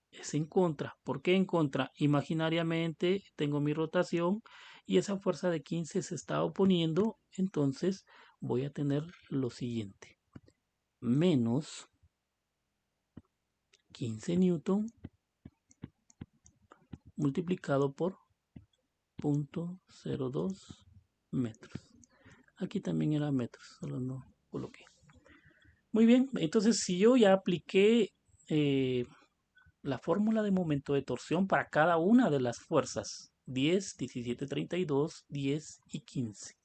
Es en contra. ¿Por qué en contra? Imaginariamente tengo mi rotación y esa fuerza de 15 se está oponiendo, entonces voy a tener lo siguiente. Menos 15 newton multiplicado por 0.02 metros. Aquí también era metros, solo no coloqué. Muy bien, entonces si yo ya apliqué la fórmula de momento de torsión para cada una de las fuerzas, 10, 17, 32, 10 y 15.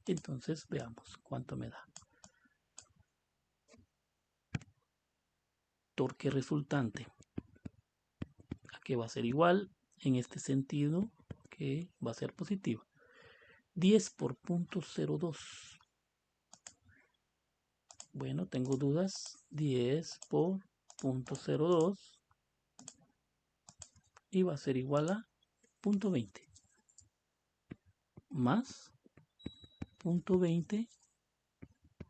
Entonces veamos cuánto me da. Torque resultante. Aquí va a ser igual en este sentido que va a ser positivo. 10 por 0.02. Bueno, tengo dudas. 10 por 0.02 y va a ser igual a 0.20 más 0.20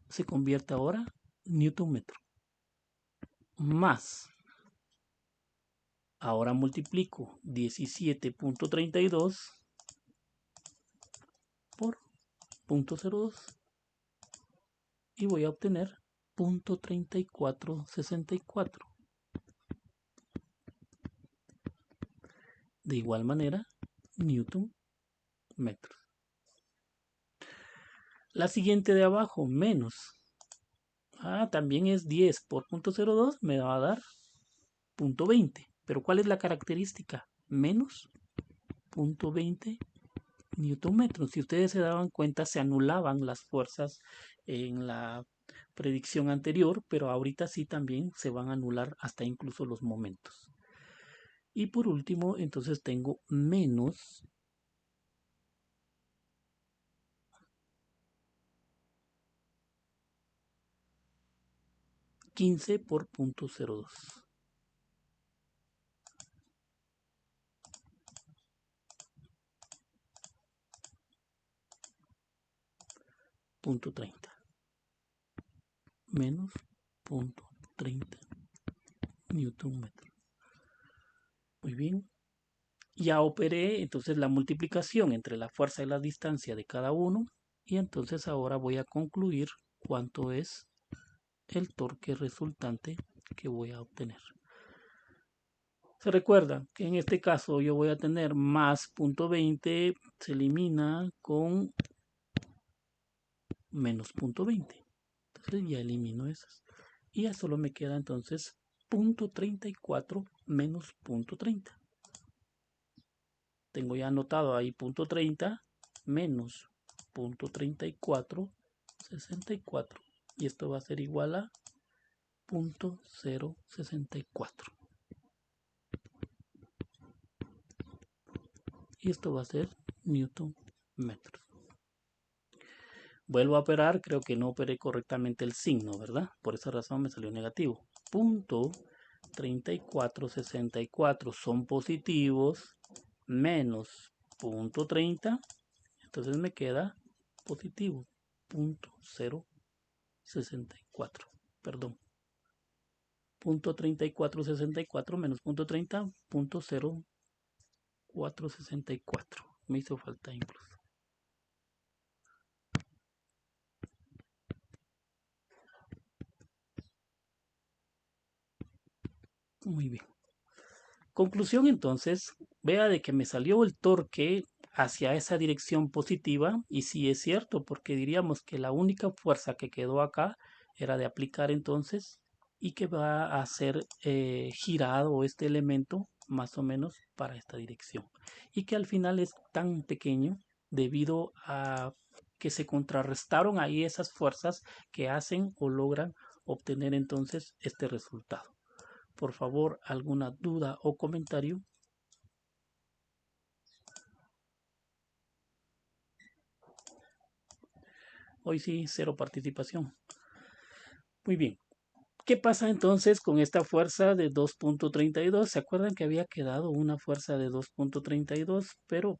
se convierte ahora newton metro más, ahora multiplico 17.32 por 0.02 y voy a obtener 0.3464. De igual manera, newton metros. La siguiente de abajo, menos. También es 10 por 0.02, me va a dar 0.20. Pero ¿cuál es la característica? Menos 0.20 Newton metros. Si ustedes se daban cuenta, se anulaban las fuerzas en la predicción anterior, pero ahorita sí también se van a anular hasta incluso los momentos. Y por último, entonces tengo menos 15 por 0.02. Punto 30. Menos 0.30 Newton metro. Muy bien. Ya operé entonces la multiplicación entre la fuerza y la distancia de cada uno. Y entonces ahora voy a concluir cuánto es el torque resultante que voy a obtener. Se recuerda que en este caso yo voy a tener más 0.20, se elimina con menos 0.20. Entonces ya elimino esas. Y ya solo me queda entonces 0.34 menos 0.30. Tengo ya anotado ahí 0.30 menos 0.3464. Y esto va a ser igual a 0.064. Y esto va a ser Newton metros. Vuelvo a operar, creo que no operé correctamente el signo, ¿verdad? Por esa razón me salió negativo. 0.3464 son positivos, menos 0.30, entonces me queda positivo, 0.064, perdón. 0.3464 menos 0.30, 0.0464. Me hizo falta incluso. Muy bien. Conclusión entonces, vea de que me salió el torque hacia esa dirección positiva y sí es cierto porque diríamos que la única fuerza que quedó acá era de aplicar entonces y que va a ser girado este elemento más o menos para esta dirección y que al final es tan pequeño debido a que se contrarrestaron ahí esas fuerzas que hacen o logran obtener entonces este resultado. Por favor, alguna duda o comentario. Hoy sí, cero participación. Muy bien. ¿Qué pasa entonces con esta fuerza de 2.32? ¿Se acuerdan que había quedado una fuerza de 2.32? Pero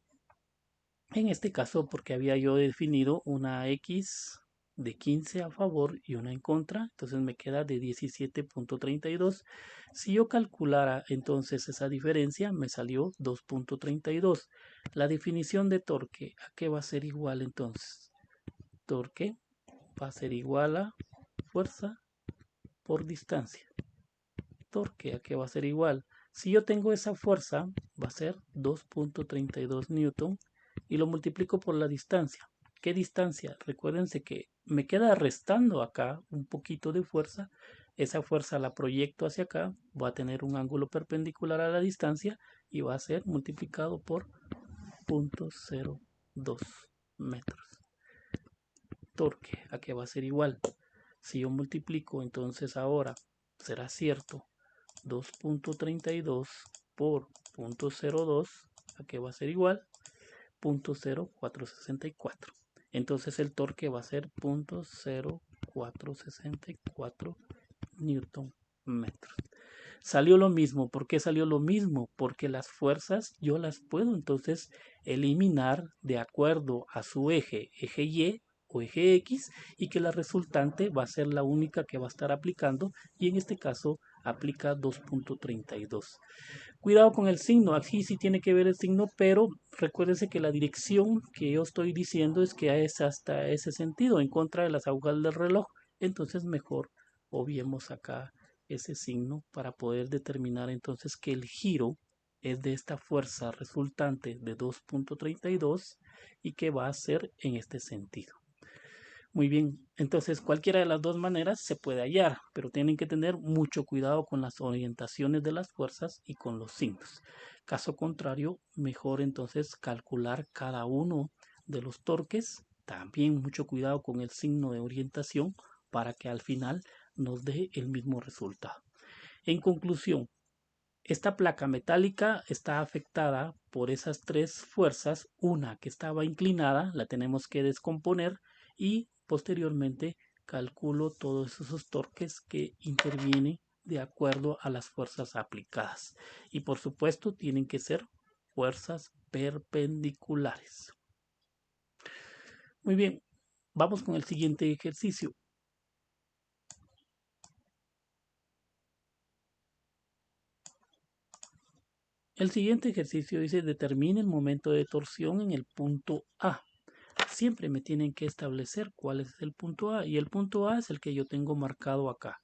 en este caso, porque había yo definido una X de 15 a favor y una en contra, entonces me queda de 17.32. Si yo calculara entonces esa diferencia, me salió 2.32. La definición de torque, ¿a qué va a ser igual entonces? Torque va a ser igual a fuerza por distancia. Torque, ¿a qué va a ser igual? Si yo tengo esa fuerza, va a ser 2.32 newton y lo multiplico por la distancia. ¿Qué distancia? Recuérdense que me queda restando acá un poquito de fuerza. Esa fuerza la proyecto hacia acá, va a tener un ángulo perpendicular a la distancia y va a ser multiplicado por 0.02 metros. Torque, ¿a qué va a ser igual? Si yo multiplico, entonces ahora será cierto 2.32 por 0.02, ¿a qué va a ser igual? 0.0464. Entonces el torque va a ser 0.0464 newton metros. Salió lo mismo. ¿Por qué salió lo mismo? Porque las fuerzas yo las puedo entonces eliminar de acuerdo a su eje Y o eje X y que la resultante va a ser la única que va a estar aplicando y en este caso aplica 2.32. Cuidado con el signo, aquí sí tiene que ver el signo, pero recuérdense que la dirección que yo estoy diciendo es que es hasta ese sentido, en contra de las agujas del reloj, entonces mejor obviemos acá ese signo para poder determinar entonces que el giro es de esta fuerza resultante de 2.32 y que va a ser en este sentido. Muy bien, entonces cualquiera de las dos maneras se puede hallar, pero tienen que tener mucho cuidado con las orientaciones de las fuerzas y con los signos. Caso contrario, mejor entonces calcular cada uno de los torques. También mucho cuidado con el signo de orientación para que al final nos dé el mismo resultado. En conclusión, esta placa metálica está afectada por esas tres fuerzas. Una que estaba inclinada, la tenemos que descomponer y posteriormente calculo todos esos torques que intervienen de acuerdo a las fuerzas aplicadas. Y por supuesto tienen que ser fuerzas perpendiculares. Muy bien, vamos con el siguiente ejercicio. El siguiente ejercicio dice determine el momento de torsión en el punto A. Siempre me tienen que establecer cuál es el punto A y el punto A es el que yo tengo marcado acá,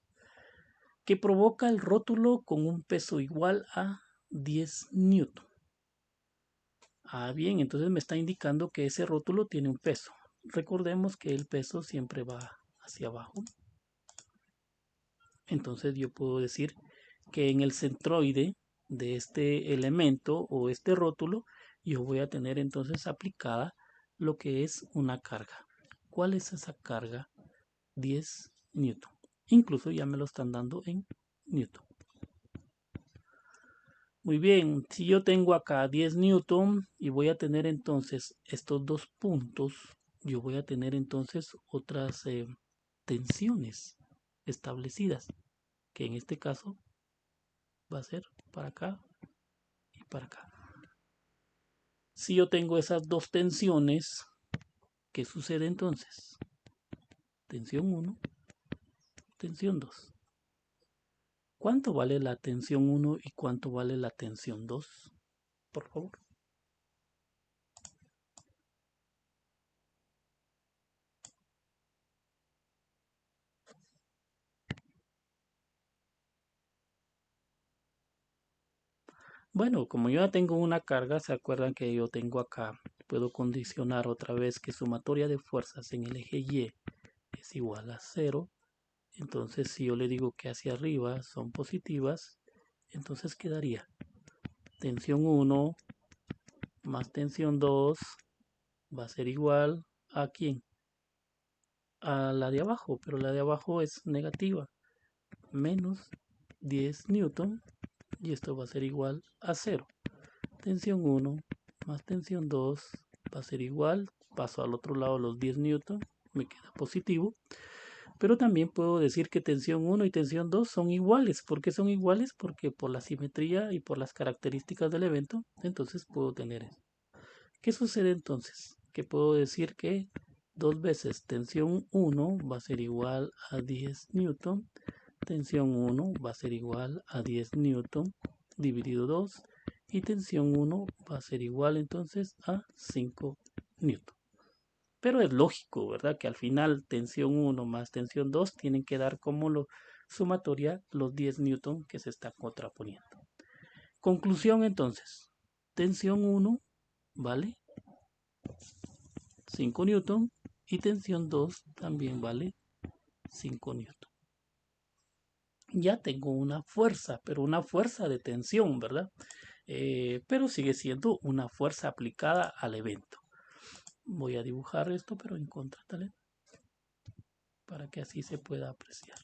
que provoca el rótulo con un peso igual a 10 newton. Bien, entonces me está indicando que ese rótulo tiene un peso. Recordemos que el peso siempre va hacia abajo. Entonces yo puedo decir que en el centroide de este elemento o este rótulo yo voy a tener entonces aplicada lo que es una carga. ¿Cuál es esa carga? 10 newton. Incluso ya me lo están dando en newton. Muy bien, si yo tengo acá 10 newton y voy a tener entonces estos dos puntos, yo voy a tener entonces otras tensiones establecidas, que en este caso va a ser para acá y para acá. Si yo tengo esas dos tensiones, ¿qué sucede entonces? Tensión 1, tensión 2. ¿Cuánto vale la tensión 1 y cuánto vale la tensión 2? Por favor. Bueno, como yo ya tengo una carga, se acuerdan que yo tengo acá, puedo condicionar otra vez que sumatoria de fuerzas en el eje Y es igual a 0. Entonces, si yo le digo que hacia arriba son positivas, entonces quedaría tensión 1 más tensión 2 va a ser igual a ¿quién? A la de abajo, pero la de abajo es negativa, menos 10 newton, y esto va a ser igual a 0. Tensión 1 más tensión 2 va a ser igual, paso al otro lado los 10 newton, me queda positivo, pero también puedo decir que tensión 1 y tensión 2 son iguales. ¿Por qué son iguales? Porque por la simetría y por las características del evento, entonces puedo tener eso. ¿Qué sucede entonces? Que puedo decir que 2 veces tensión 1 va a ser igual a 10 newton, tensión 1 va a ser igual a 10 newton dividido 2 y tensión 1 va a ser igual entonces a 5 newton. Pero es lógico, ¿verdad? Que al final tensión 1 más tensión 2 tienen que dar como sumatoria los 10 newton que se están contraponiendo. Conclusión entonces, tensión 1 vale 5 newton y tensión 2 también vale 5 newton. Ya tengo una fuerza, pero una fuerza de tensión, ¿verdad? Pero sigue siendo una fuerza aplicada al evento. Voy a dibujar esto, pero en contra, ¿vale? Para que así se pueda apreciar.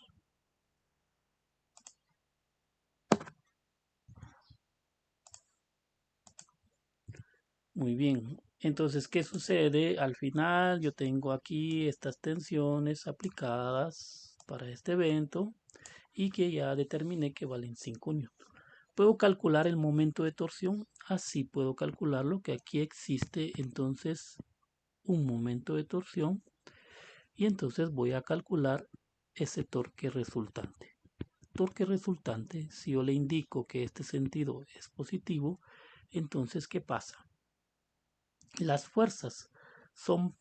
Muy bien. Entonces, ¿qué sucede? Al final yo tengo aquí estas tensiones aplicadas para este evento y que ya determiné que valen 5 newton. Puedo calcular el momento de torsión, así puedo calcularlo, que aquí existe entonces un momento de torsión y entonces voy a calcular ese torque resultante. Torque resultante, si yo le indico que este sentido es positivo, entonces ¿qué pasa? Las fuerzas son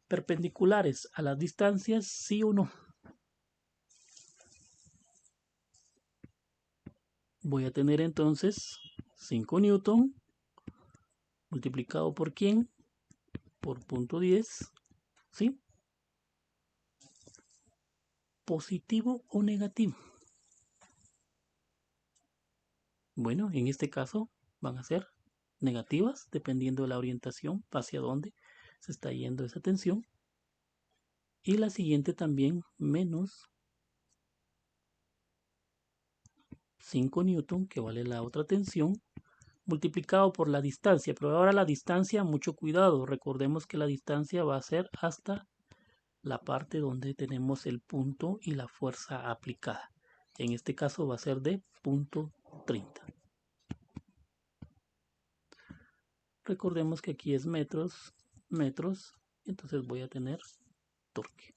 perpendiculares a las distancias, sí o no. Voy a tener entonces 5 newton multiplicado por ¿quién? por punto 10, ¿sí? ¿Positivo o negativo? Bueno, en este caso van a ser negativas, dependiendo de la orientación hacia dónde se está yendo esa tensión. Y la siguiente también menos 5 newton, que vale la otra tensión, multiplicado por la distancia. Pero ahora la distancia, mucho cuidado. Recordemos que la distancia va a ser hasta la parte donde tenemos el punto y la fuerza aplicada. En este caso va a ser de punto 30. Recordemos que aquí es metros, metros, entonces voy a tener torque.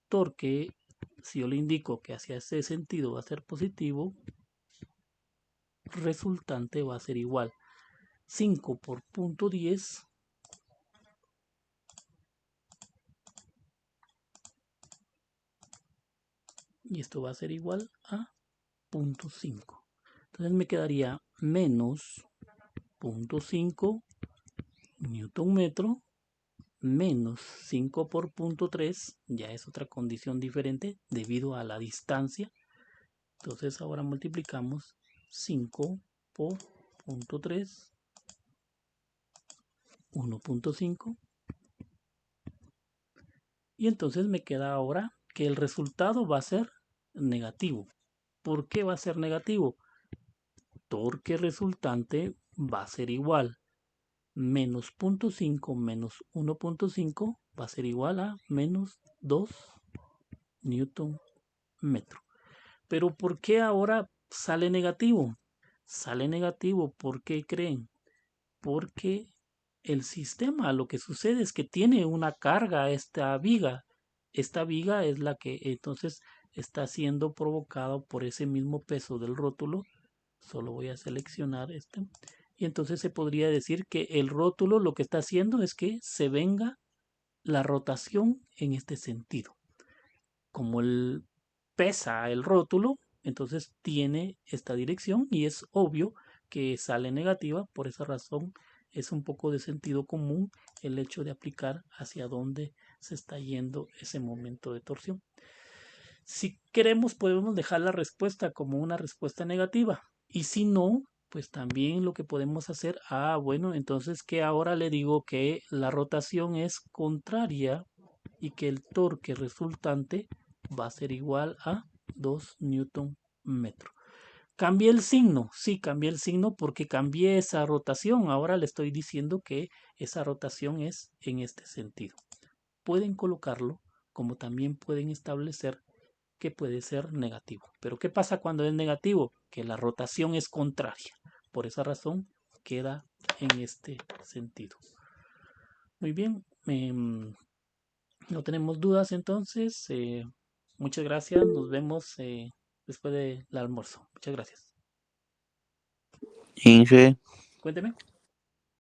Torque, si yo le indico que hacia ese sentido va a ser positivo, resultante va a ser igual 5 por punto 10 y esto va a ser igual a punto 5. Entonces me quedaría menos punto 5 newton metro menos 5 por punto 3, ya es otra condición diferente debido a la distancia. Entonces ahora multiplicamos 5 por punto 3, 1.5. Y entonces me queda ahora que el resultado va a ser negativo. ¿Por qué va a ser negativo? Torque resultante va a ser igual. Menos 0.5 menos 1.5 va a ser igual a menos 2 newton metro. Pero ¿por qué ahora sale negativo? Sale negativo, ¿por qué creen? Porque el sistema, lo que sucede es que tiene una carga esta viga. Esta viga es la que entonces está siendo provocada por ese mismo peso del rótulo. Solo voy a seleccionar este. Y entonces se podría decir que el rótulo lo que está haciendo es que se venga la rotación en este sentido. Como pesa el rótulo, entonces tiene esta dirección y es obvio que sale negativa. Por esa razón es un poco de sentido común el hecho de aplicar hacia dónde se está yendo ese momento de torsión. Si queremos podemos dejar la respuesta como una respuesta negativa y si no, pues también lo que podemos hacer, bueno, entonces que ahora le digo que la rotación es contraria y que el torque resultante va a ser igual a 2 newton metro. Cambié el signo, sí, cambié el signo porque cambié esa rotación. Ahora le estoy diciendo que esa rotación es en este sentido. Pueden colocarlo como también pueden establecer que puede ser negativo. Pero ¿qué pasa cuando es negativo? Que la rotación es contraria. Por esa razón queda en este sentido. Muy bien. No tenemos dudas entonces. Muchas gracias. Nos vemos después del almuerzo. Muchas gracias. Inge. Cuénteme.